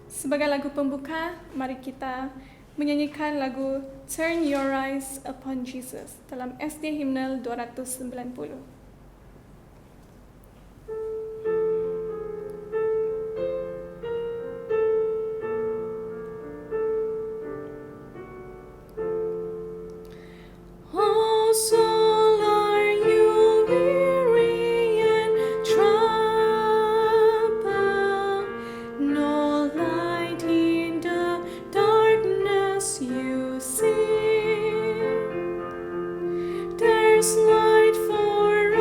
Sebagai lagu pembuka, mari kita menyanyikan lagu Turn Your Eyes Upon Jesus dalam SD Hymnal 290.
Oh, soul, are you weary and troubled? No light in the darkness you see. There's light for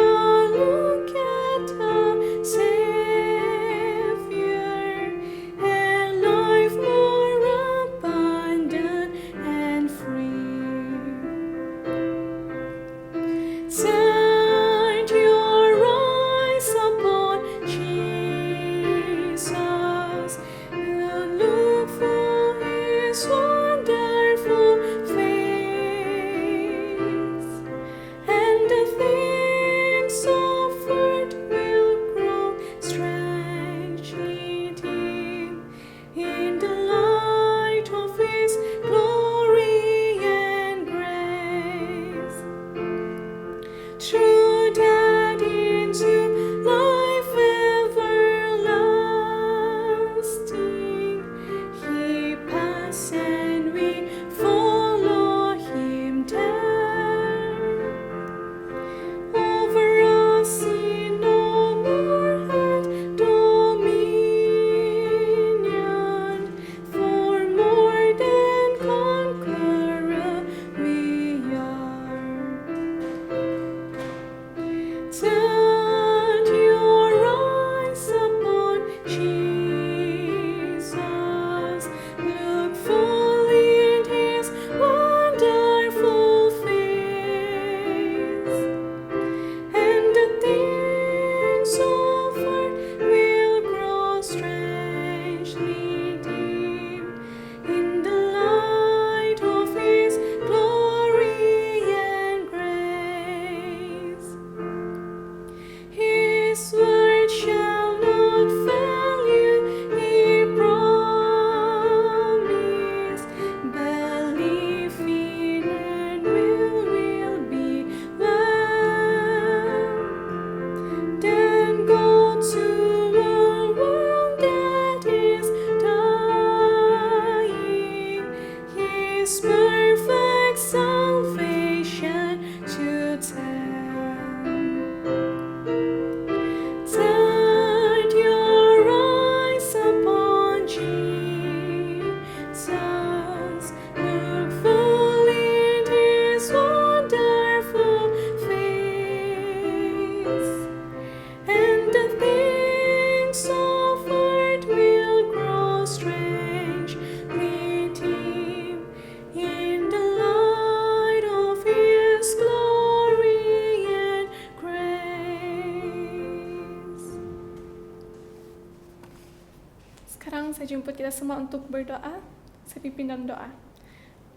saya jemput kita semua untuk berdoa. Saya pimpin dalam doa.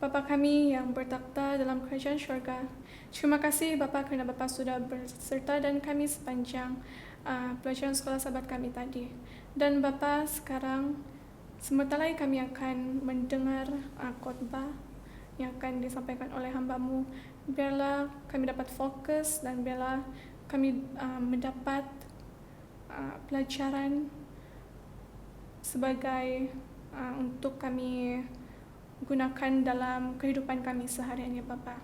Bapa kami yang bertakhta dalam kerajaan syurga, terima kasih Bapa kerana Bapa sudah berserta dan kami sepanjang pelajaran sekolah sahabat kami tadi. Dan Bapa, sekarang sebentar lagi kami akan mendengar khotbah yang akan disampaikan oleh hamba-Mu. Biarlah kami dapat fokus dan biarlah kami mendapat pelajaran sebagai untuk kami gunakan dalam kehidupan kami seharian ya Bapa.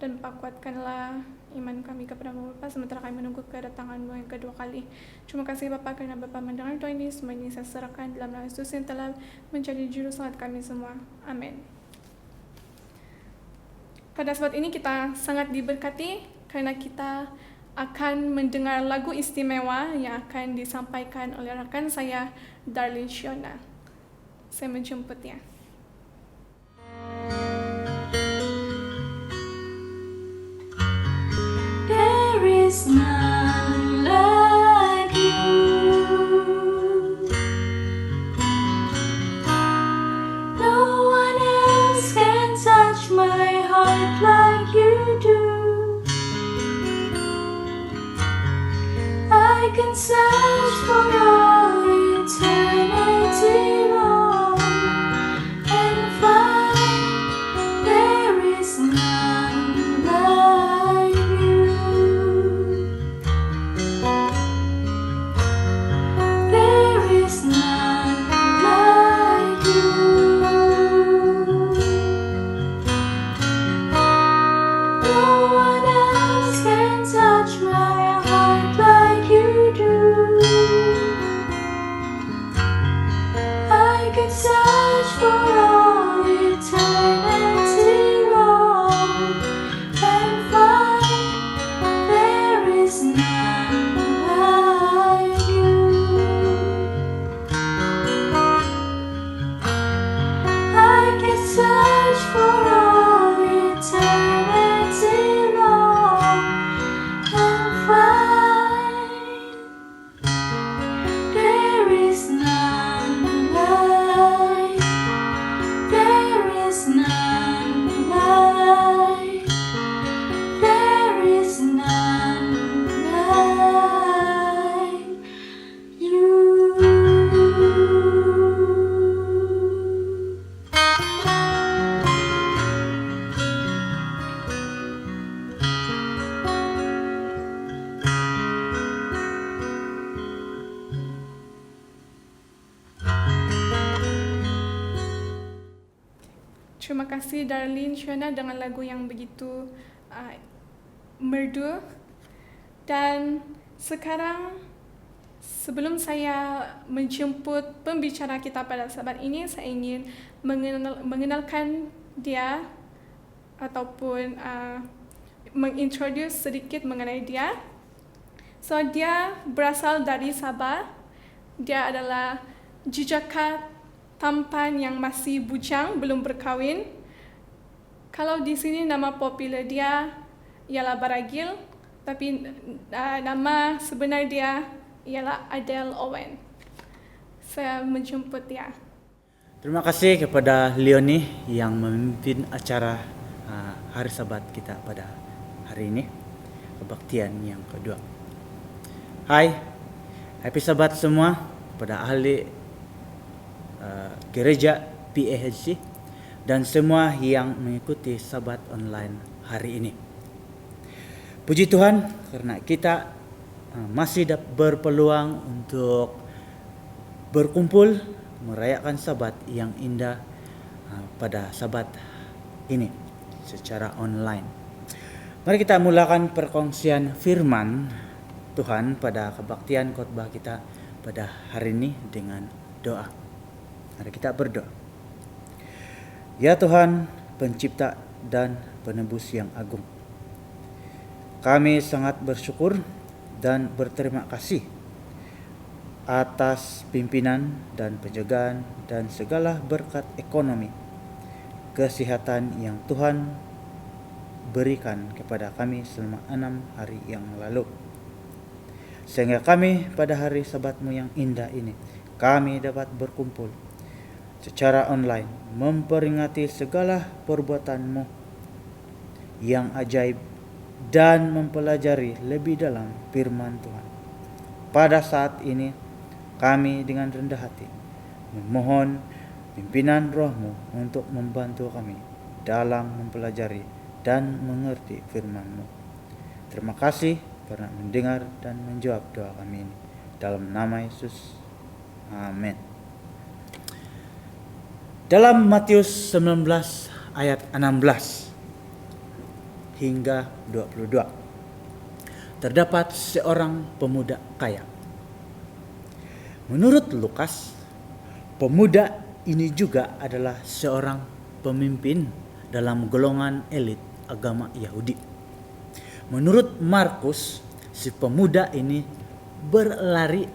Dan Bapa, kuatkanlah iman kami kepada-Mu Bapa sementara kami menunggu kedatangan-Mu yang kedua kali. Terima kasih Bapa kerana Bapa mendengar doa ini. Semua ini saya serahkan dalam nama Yesus yang telah menjadi juru selamat kami semua. Amin. Pada saat ini kita sangat diberkati kerana kita akan mendengar lagu istimewa yang akan disampaikan oleh rakan saya, Darlene Shiona. Saya menjemputnya.
There is none like you. No one else can touch my heart like you do. I can search for all eternity long and find there is none like you. There is none like you. No one else can touch my heart like you do. I could search for all eternity long and find there is none like you. I could search for all eternity long and find there is none like, there is none like, there is none like you.
Terima kasih Darlene Shiona dengan lagu yang begitu merdu. Dan sekarang sebelum saya menjemput pembicara kita pada sahabat ini, saya ingin mengenalkan dia ataupun mengintroduce sedikit mengenai dia. So, dia berasal dari Sabah. Dia adalah jejaka tampan yang masih bujang, belum berkahwin. Kalau di sini nama popular dia ialah Baragil, tapi nama sebenar dia ialah Adele Owen. Saya menjemput dia.
Terima kasih kepada Leonie yang memimpin acara Hari Sabat kita pada hari ini, kebaktian yang kedua. Hai, happy Sabat semua pada ahli gereja PAHC dan semua yang mengikuti Sabat online hari ini. Puji Tuhan karena kita masih berpeluang untuk berkumpul merayakan Sabat yang indah pada Sabat ini secara online. Mari kita mulakan perkongsian firman Tuhan pada kebaktian khotbah kita pada hari ini dengan doa. Mari kita berdoa. Ya Tuhan, pencipta dan penebus yang agung, kami sangat bersyukur dan berterima kasih atas pimpinan dan penjagaan dan segala berkat ekonomi, kesehatan yang Tuhan berikan kepada kami selama 6 hari yang lalu. Sehingga kami pada hari Sabat-Mu yang indah ini, kami dapat berkumpul secara online memperingati segala perbuatanmu yang ajaib dan mempelajari lebih dalam firman Tuhan. Pada saat ini kami dengan rendah hati memohon pimpinan Roh-Mu untuk membantu kami dalam mempelajari dan mengerti firman-Mu. Terima kasih karena mendengar dan menjawab doa kami ini. Dalam nama Yesus. Amin. Dalam Matius 19 ayat 16 hingga 22 terdapat seorang pemuda kaya. Menurut Lukas, pemuda ini juga adalah seorang pemimpin dalam golongan elit agama Yahudi. Menurut Markus, si pemuda ini berlari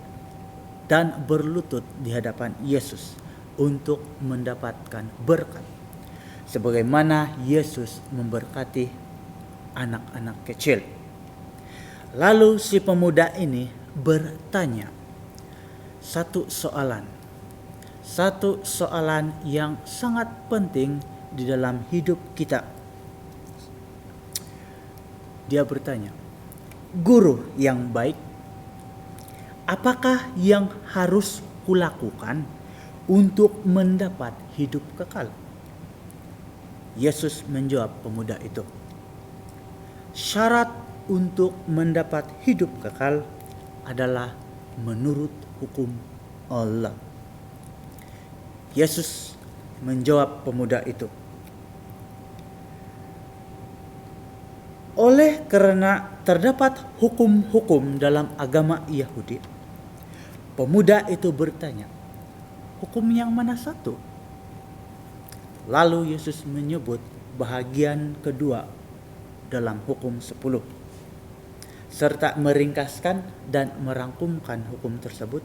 dan berlutut di hadapan Yesus untuk mendapatkan berkat, sebagaimana Yesus memberkati anak-anak kecil. Lalu si pemuda ini bertanya satu soalan yang sangat penting di dalam hidup kita. Dia bertanya, "Guru yang baik, apakah yang harus kulakukan untuk mendapat hidup kekal?" Yesus menjawab pemuda itu, "Syarat untuk mendapat hidup kekal adalah menurut hukum Allah." Yesus menjawab pemuda itu, "Oleh karena terdapat hukum-hukum dalam agama Yahudi," pemuda itu bertanya, "Hukum yang mana satu?" Lalu Yesus menyebut bahagian kedua dalam hukum 10, serta meringkaskan dan merangkumkan hukum tersebut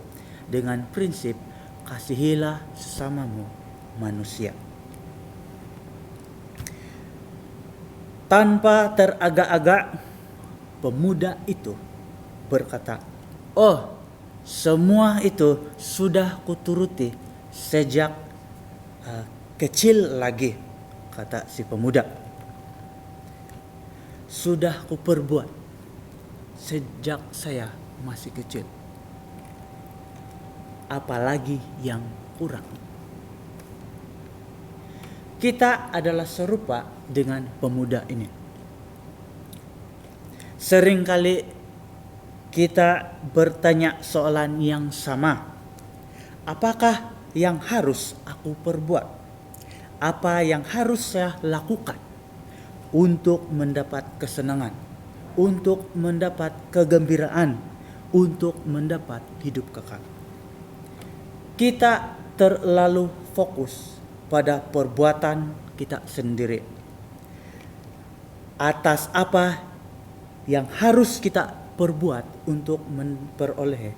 dengan prinsip kasihilah sesamamu manusia. Tanpa teragak-agak, pemuda itu berkata, "Oh, semua itu sudah kuturuti sejak kecil lagi," kata si pemuda. "Sudah kuperbuat sejak saya masih kecil. Apalagi yang kurang?" Kita adalah serupa dengan pemuda ini. Seringkali kita bertanya soalan yang sama. Apakah yang harus aku perbuat? Apa yang harus saya lakukan untuk mendapat kesenangan, untuk mendapat kegembiraan, untuk mendapat hidup kekal? Kita terlalu fokus pada perbuatan kita sendiri, atas apa yang harus kita perbuat untuk memperoleh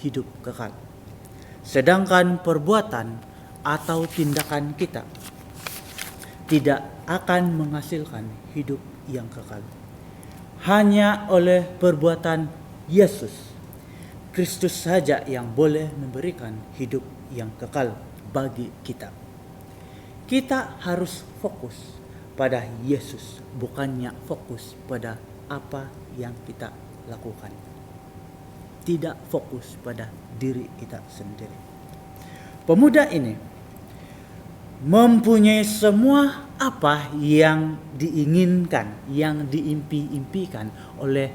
hidup kekal. Sedangkan perbuatan atau tindakan kita tidak akan menghasilkan hidup yang kekal. Hanya oleh perbuatan Yesus Kristus saja yang boleh memberikan hidup yang kekal bagi kita. Kita harus fokus pada Yesus, bukannya fokus pada apa yang kita lakukan. Tidak fokus pada diri kita sendiri. Pemuda ini mempunyai semua apa yang diinginkan, yang diimpi-impikan oleh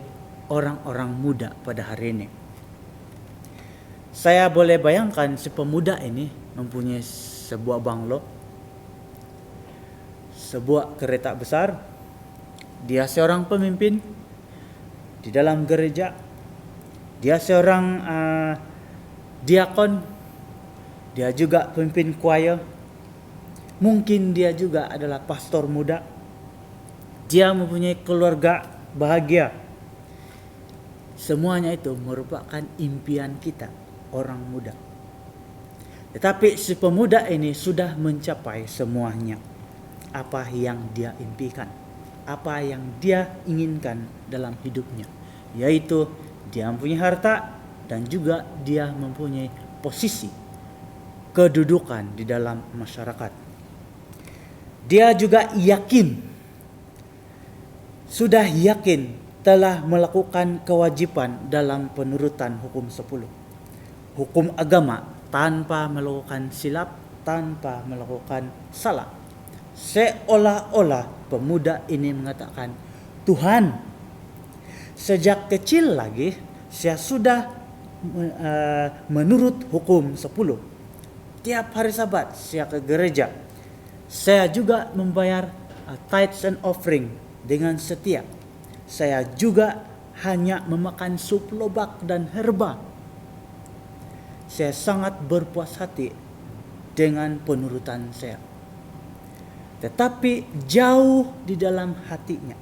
orang-orang muda pada hari ini. Saya boleh bayangkan si pemuda ini mempunyai sebuah banglo, sebuah kereta besar. Dia seorang pemimpin di dalam gereja. Dia seorang diakon. Dia juga pemimpin choir. Mungkin dia juga adalah pastor muda. Dia mempunyai keluarga bahagia. Semuanya itu merupakan impian kita, orang muda. Tetapi si pemuda ini sudah mencapai semuanya. Apa yang dia impikan, apa yang dia inginkan dalam hidupnya, yaitu dia mempunyai harta dan juga dia mempunyai posisi kedudukan di dalam masyarakat. Dia juga sudah yakin telah melakukan kewajiban dalam penurutan hukum 10. Hukum agama tanpa melakukan silap, tanpa melakukan salah. Seolah-olah pemuda ini mengatakan, Tuhan, sejak kecil lagi saya sudah menurut hukum 10. Tiap hari Sabat saya ke gereja. Saya juga membayar tithes and offering dengan setia. Saya juga hanya memakan sup lobak dan herba. Saya sangat berpuas hati dengan penurutan saya. Tetapi jauh di dalam hatinya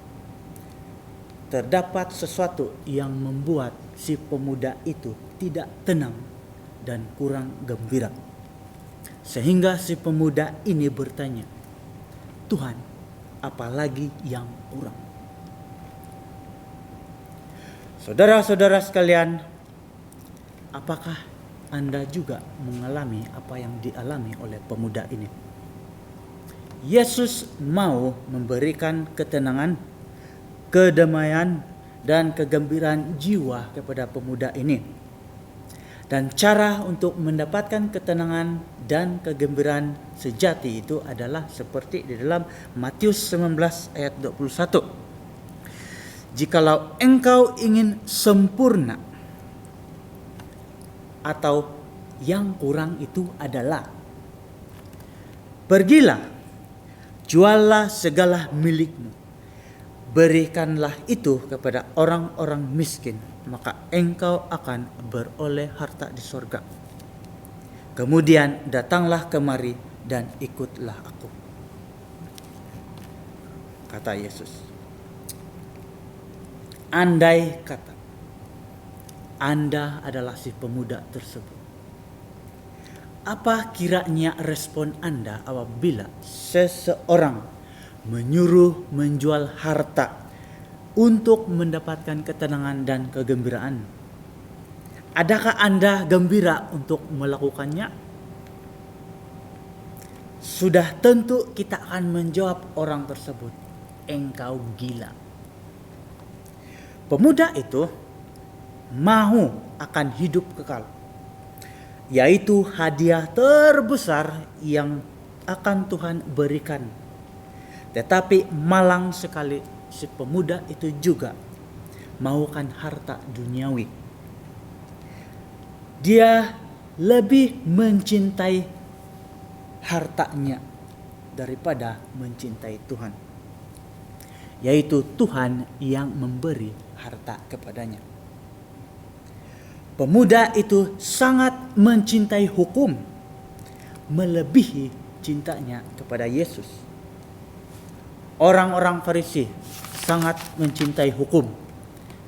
terdapat sesuatu yang membuat si pemuda itu tidak tenang dan kurang gembira. Sehingga si pemuda ini bertanya, Tuhan, apalagi yang kurang? Saudara-saudara sekalian, apakah Anda juga mengalami apa yang dialami oleh pemuda ini? Yesus mau memberikan ketenangan, kedamaian, dan kegembiraan jiwa kepada pemuda ini. Dan cara untuk mendapatkan ketenangan dan kegembiraan sejati itu adalah seperti di dalam Matius 19 ayat 21. Jikalau engkau ingin sempurna, atau yang kurang itu adalah, pergilah, juallah segala milikmu, berikanlah itu kepada orang-orang miskin, maka engkau akan beroleh harta di sorga. Kemudian datanglah kemari dan ikutlah aku, kata Yesus. Andai kata Anda adalah si pemuda tersebut, apa kiranya respon Anda apabila seseorang menyuruh menjual harta untuk mendapatkan ketenangan dan kegembiraan? Adakah Anda gembira untuk melakukannya? Sudah tentu kita akan menjawab orang tersebut, engkau gila. Pemuda itu mau akan hidup kekal, yaitu hadiah terbesar yang akan Tuhan berikan. Tetapi malang sekali si pemuda itu juga maukan harta duniawi. Dia lebih mencintai hartanya daripada mencintai Tuhan, yaitu Tuhan yang memberi harta kepadanya. Pemuda itu sangat mencintai hukum, melebihi cintanya kepada Yesus. Orang-orang Farisi sangat mencintai hukum,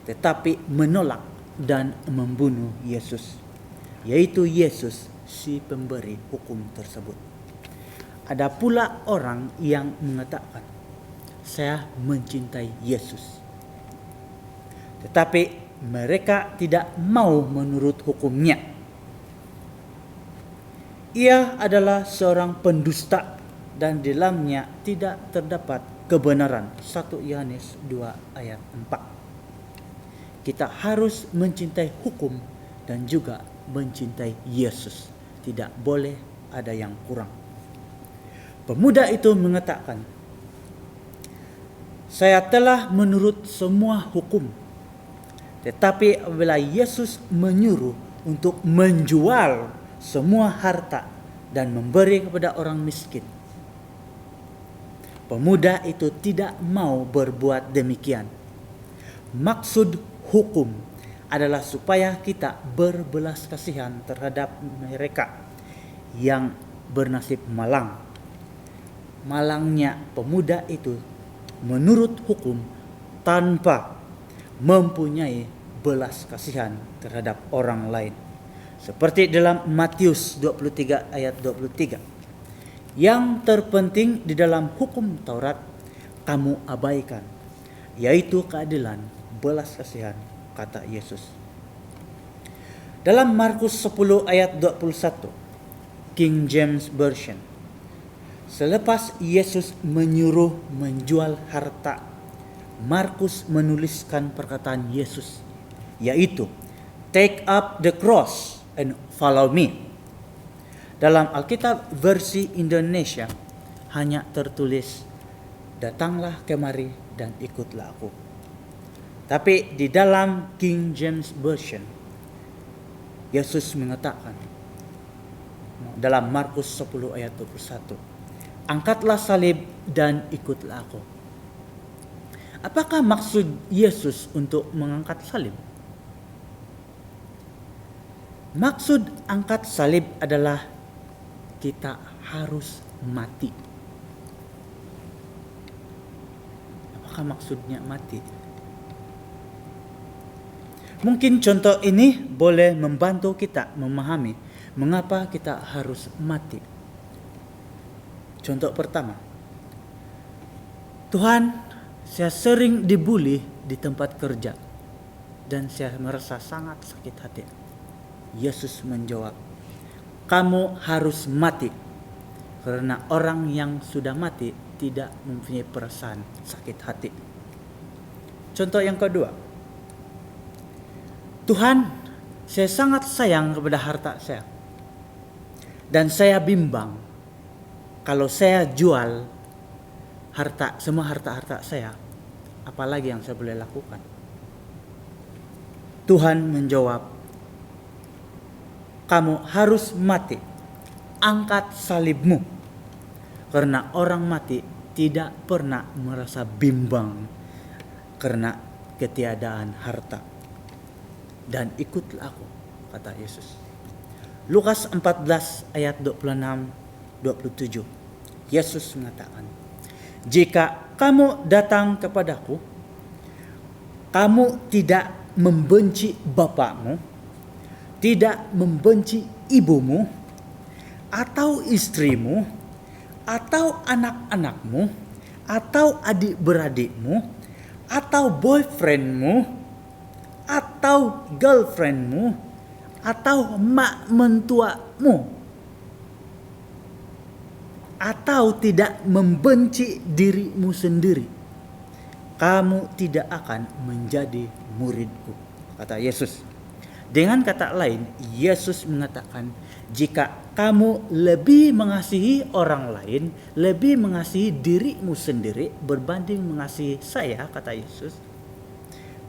tetapi menolak dan membunuh Yesus, yaitu Yesus si pemberi hukum tersebut. Ada pula orang yang mengatakan, saya mencintai Yesus, tetapi mereka tidak mau menurut hukumnya. Ia adalah seorang pendusta dan di dalamnya tidak terdapat kebenaran. 1 Yohanes 2 ayat 4. Kita harus mencintai hukum dan juga mencintai Yesus. Tidak boleh ada yang kurang. Pemuda itu mengatakan, saya telah menurut semua hukum. Tetapi apabila Yesus menyuruh untuk menjual semua harta dan memberi kepada orang miskin, pemuda itu tidak mau berbuat demikian. Maksud hukum adalah supaya kita berbelas kasihan terhadap mereka yang bernasib malang. Malangnya pemuda itu menurut hukum tanpa mempunyai belas kasihan terhadap orang lain. Seperti dalam Matius 23 ayat 23. Yang terpenting di dalam hukum Taurat kamu abaikan, yaitu keadilan, belas kasihan, kata Yesus. Dalam Markus 10 ayat 21. King James Version. Selepas Yesus menyuruh menjual harta, Markus menuliskan perkataan Yesus, yaitu "Take up the cross and follow me." Dalam Alkitab versi Indonesia hanya tertulis, "Datanglah kemari dan ikutlah aku." Tapi di dalam King James Version, Yesus mengatakan dalam Markus 10 ayat 21, "Angkatlah salib dan ikutlah aku." Apakah maksud Yesus untuk mengangkat salib? Maksud angkat salib adalah kita harus mati. Apakah maksudnya mati? Mungkin contoh ini boleh membantu kita memahami mengapa kita harus mati. Contoh pertama, Tuhan, saya sering dibully di tempat kerja dan saya merasa sangat sakit hati. Yesus menjawab, "Kamu harus mati karena orang yang sudah mati tidak mempunyai perasaan sakit hati." Contoh yang kedua, Tuhan, saya sangat sayang kepada harta saya dan saya bimbang kalau saya jual semua harta saya, apalagi yang saya boleh lakukan. Tuhan menjawab, "Kamu harus mati, angkat salibmu, karena orang mati tidak pernah merasa bimbang karena ketiadaan harta. Dan ikutlah aku," kata Yesus. Lukas 14 ayat 26-27. Yesus mengatakan, "Jika kamu datang kepadaku, kamu tidak membenci bapakmu, tidak membenci ibumu, atau istrimu, atau anak-anakmu, atau adik-beradikmu, atau boyfriendmu, atau girlfriendmu, atau mak mentuamu, atau tidak membenci dirimu sendiri, kamu tidak akan menjadi muridku," kata Yesus. Dengan kata lain, Yesus mengatakan, jika kamu lebih mengasihi orang lain, lebih mengasihi dirimu sendiri berbanding mengasihi saya, kata Yesus,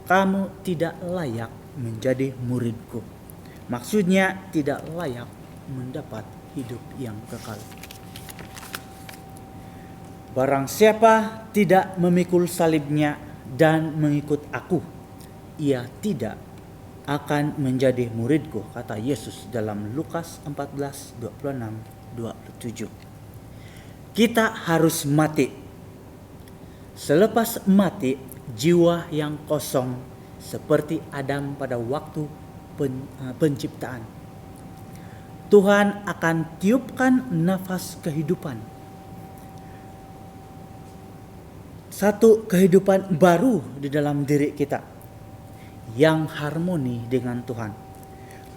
kamu tidak layak menjadi muridku. Maksudnya tidak layak mendapat hidup yang kekal. Barang siapa tidak memikul salibnya dan mengikut aku, ia tidak akan menjadi muridku, kata Yesus dalam Lukas 14, 26, 27. Kita harus mati. Selepas mati, jiwa yang kosong seperti Adam pada waktu penciptaan, Tuhan akan tiupkan nafas kehidupan. Satu kehidupan baru di dalam diri kita yang harmoni dengan Tuhan.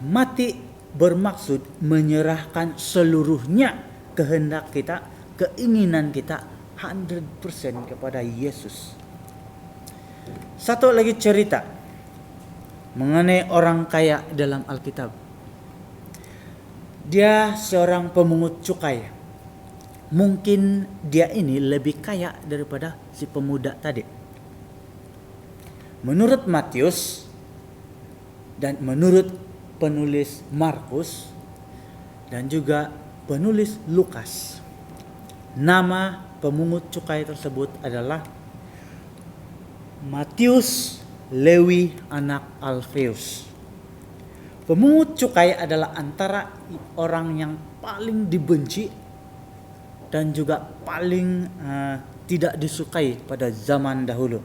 Mati bermaksud menyerahkan seluruhnya kehendak kita, keinginan kita 100% kepada Yesus. Satu lagi cerita mengenai orang kaya dalam Alkitab. Dia seorang pemungut cukai. Mungkin dia ini lebih kaya daripada si pemuda tadi. Menurut Matius dan menurut penulis Markus dan juga penulis Lukas, nama pemungut cukai tersebut adalah Matius Lewi anak Alfeus. Pemungut cukai adalah antara orang yang paling dibenci dan juga paling tidak disukai pada zaman dahulu.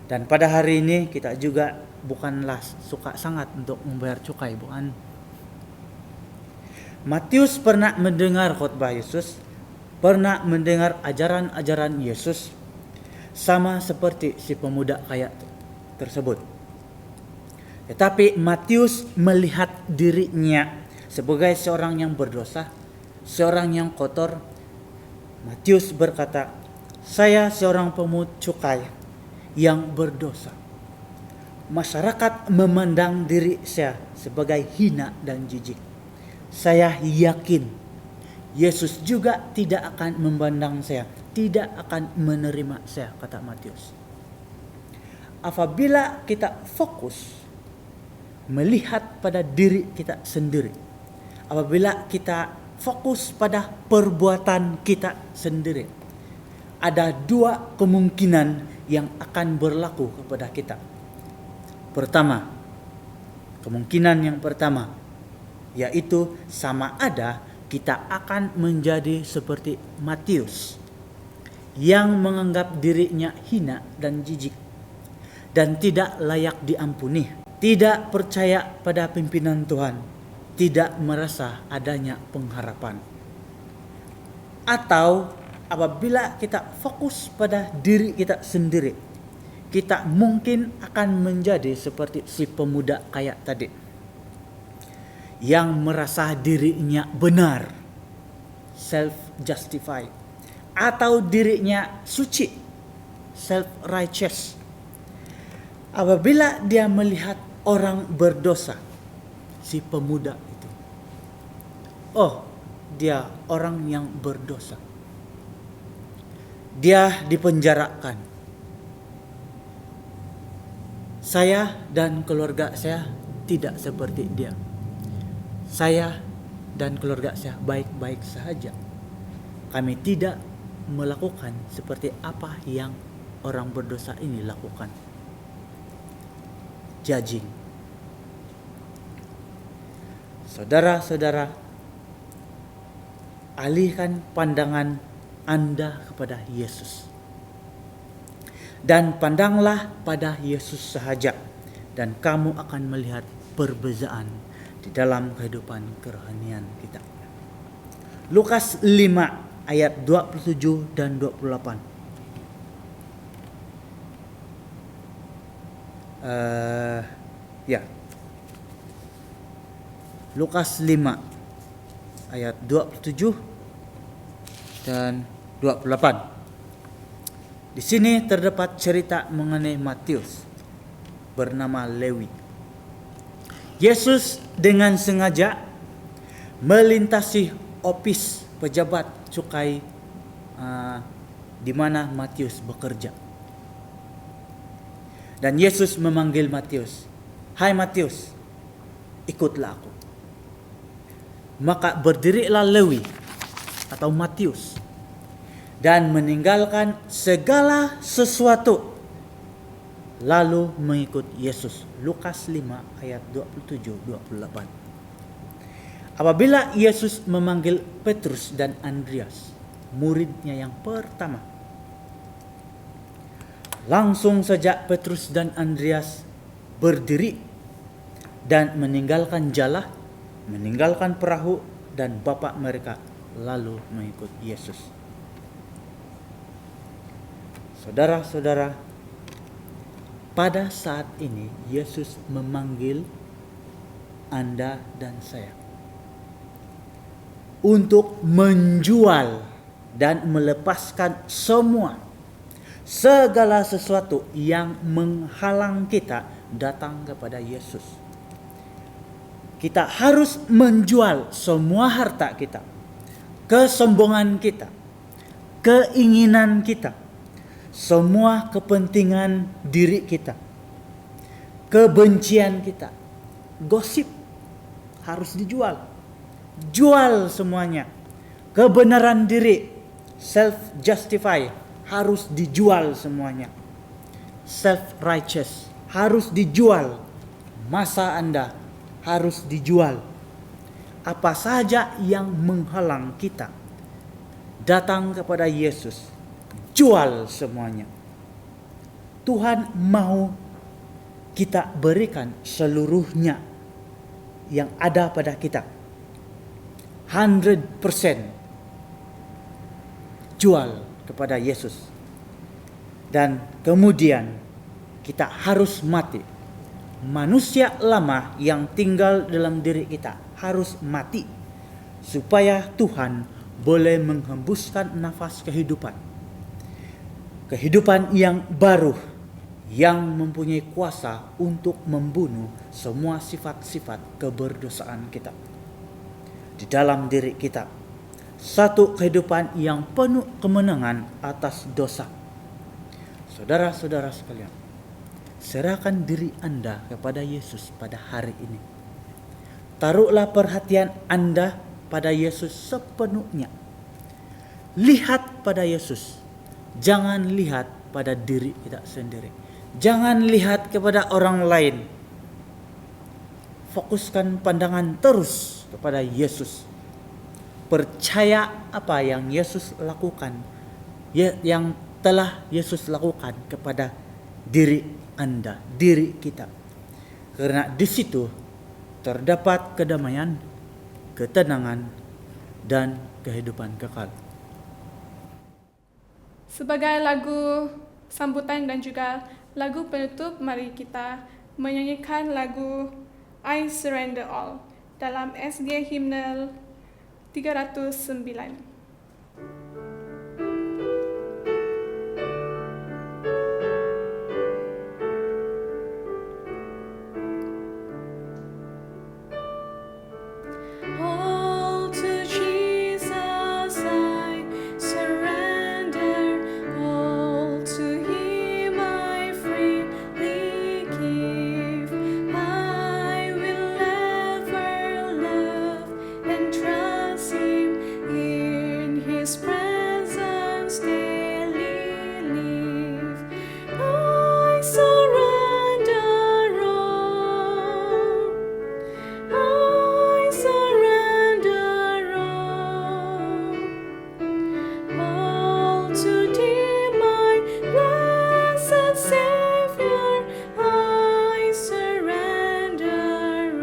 Dan pada hari ini kita juga bukanlah suka sangat untuk membayar cukai, bukan? Matius pernah mendengar khotbah Yesus, pernah mendengar ajaran-ajaran Yesus, sama seperti si pemuda kaya tersebut. Tetapi Matius melihat dirinya sebagai seorang yang berdosa, seorang yang kotor. Matius berkata, saya seorang pemungut cukai yang berdosa. Masyarakat memandang diri saya sebagai hina dan jijik. Saya yakin Yesus juga tidak akan memandang saya, tidak akan menerima saya, kata Matius. Apabila kita fokus melihat pada diri kita sendiri, apabila kita fokus pada perbuatan kita sendiri, ada dua kemungkinan yang akan berlaku kepada kita. Pertama, kemungkinan yang pertama yaitu sama ada kita akan menjadi seperti Matius yang menganggap dirinya hina dan jijik dan tidak layak diampuni, tidak percaya pada pimpinan Tuhan, tidak merasa adanya pengharapan. Atau apabila kita fokus pada diri kita sendiri, kita mungkin akan menjadi seperti si pemuda kaya tadi yang merasa dirinya benar, self-justify, atau dirinya suci, self-righteous. Apabila dia melihat orang berdosa, si pemuda itu, oh, dia orang yang berdosa, dia dipenjarakan. Saya dan keluarga saya tidak seperti dia. Saya dan keluarga saya baik-baik saja. Kami tidak melakukan seperti apa yang orang berdosa ini lakukan. Judging. Saudara-saudara, alihkan pandangan Anda kepada Yesus. Dan pandanglah pada Yesus sahaja, dan kamu akan melihat perbezaan di dalam kehidupan kerohanian kita. Lukas 5 ayat 27 dan 28. Lukas 5 ayat 27 dan 28. Di sini terdapat cerita mengenai Matius bernama Lewi. Yesus dengan sengaja melintasi ofis pejabat cukai di mana Matius bekerja. Dan Yesus memanggil Matius, "Hai Matius, ikutlah aku." Maka berdirilah Lewi atau Matius dan meninggalkan segala sesuatu lalu mengikut Yesus. Lukas 5 ayat 27-28. Apabila Yesus memanggil Petrus dan Andreas, muridnya yang pertama, langsung saja Petrus dan Andreas berdiri dan meninggalkan jala, meninggalkan perahu dan bapak mereka, lalu mengikut Yesus. Saudara-saudara, pada saat ini Yesus memanggil Anda dan saya untuk menjual dan melepaskan segala sesuatu yang menghalang kita datang kepada Yesus. Kita harus menjual semua harta kita, kesombongan kita, keinginan kita, semua kepentingan diri kita, kebencian kita, gosip harus dijual. Jual semuanya. Kebenaran diri, self-justify, harus dijual semuanya. Self-righteous harus dijual. Masa Anda harus dijual. Apa saja yang menghalang kita datang kepada Yesus, jual semuanya. Tuhan mau kita berikan seluruhnya yang ada pada kita. 100% jual kepada Yesus. Dan kemudian kita harus mati. Manusia lama yang tinggal dalam diri kita harus mati supaya Tuhan boleh menghembuskan nafas kehidupan. Kehidupan yang baru yang mempunyai kuasa untuk membunuh semua sifat-sifat keberdosaan kita di dalam diri kita. Satu kehidupan yang penuh kemenangan atas dosa. Saudara-saudara sekalian, serahkan diri Anda kepada Yesus pada hari ini. Taruhlah perhatian Anda pada Yesus sepenuhnya. Lihat pada Yesus. Jangan lihat pada diri kita sendiri. Jangan lihat kepada orang lain. Fokuskan pandangan terus kepada Yesus. Percaya apa yang Yesus lakukan, yang telah Yesus lakukan kepada diri Anda, diri kita. Karena di situ terdapat kedamaian, ketenangan, dan kehidupan kekal.
Sebagai lagu sambutan dan juga lagu penutup, mari kita menyanyikan lagu I Surrender All dalam SG Hymnal 309.
All to Jesus I surrender, all to Him I freely give. I will ever love and trust Him, in His presence daily live. I surrender all. I surrender all to Thee, my blessed Savior. I surrender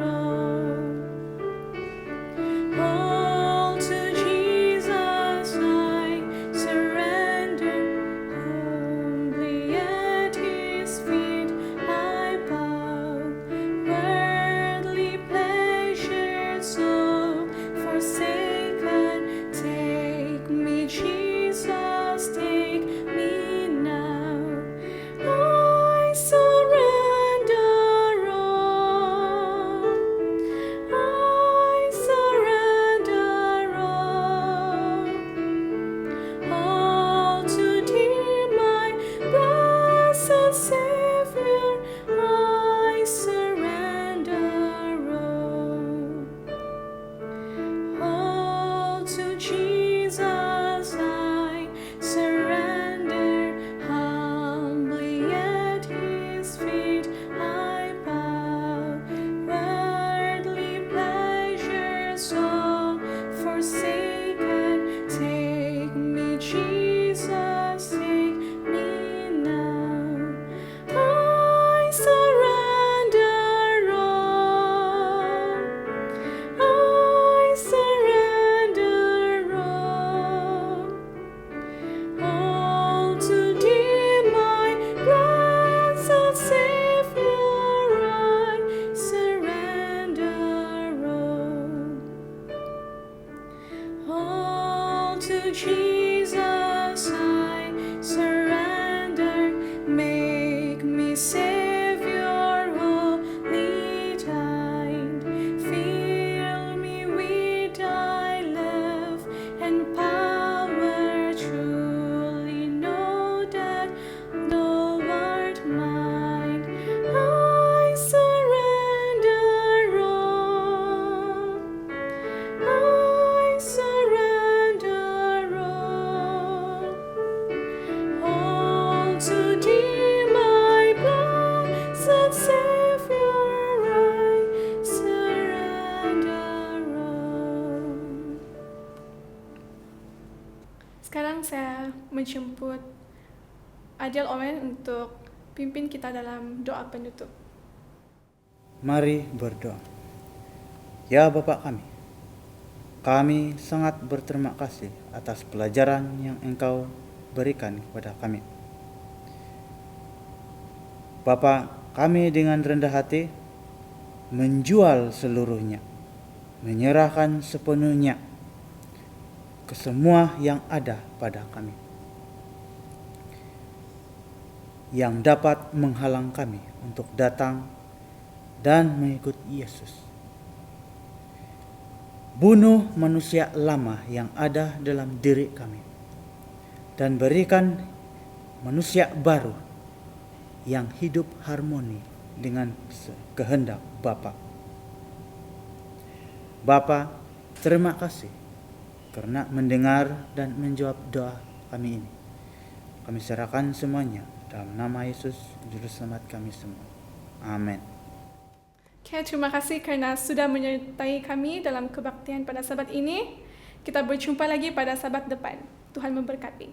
all to Jesus. I surrender, humbly at His feet I bow. Worldly pleasures so forsaken, take me, Jesus, take me now. I surrender all. I surrender all to Thee, my blessed Savior. I surrender all to Jesus. I surrender, humbly at His feet I bow. Worldly pleasures so forsaken, take me, Jesus, take me now. I surrender all. I surrender all to Thee, my blessed Savior. I surrender all to Jesus. I surrender. Make me Savior, wholly Thine. Fill me with Thy love and power. Truly know that Thou art mine. I surrender all. I surrender all to Thee, my blessed Savior. I surrender all.
Sekarang saya menjemput Adil Owen untuk pimpin kita dalam doa penutup.
Mari berdoa. Ya Bapa kami sangat berterima kasih atas pelajaran yang Engkau berikan kepada kami. Bapa, kami dengan rendah hati menjual seluruhnya, menyerahkan sepenuhnya ke semua yang ada pada kami, yang dapat menghalang kami untuk datang dan mengikut Yesus. Bunuh manusia lama yang ada dalam diri kami, dan berikan manusia baru yang hidup harmoni dengan kehendak Bapa. Bapa, terima kasih karena mendengar dan menjawab doa kami ini. Kami serahkan semuanya dalam nama Yesus, Juru Selamat kami semua. Amin.
Okay, terima kasih karena sudah menyertai kami dalam kebaktian pada Sabat ini. Kita berjumpa lagi pada Sabat depan. Tuhan memberkati.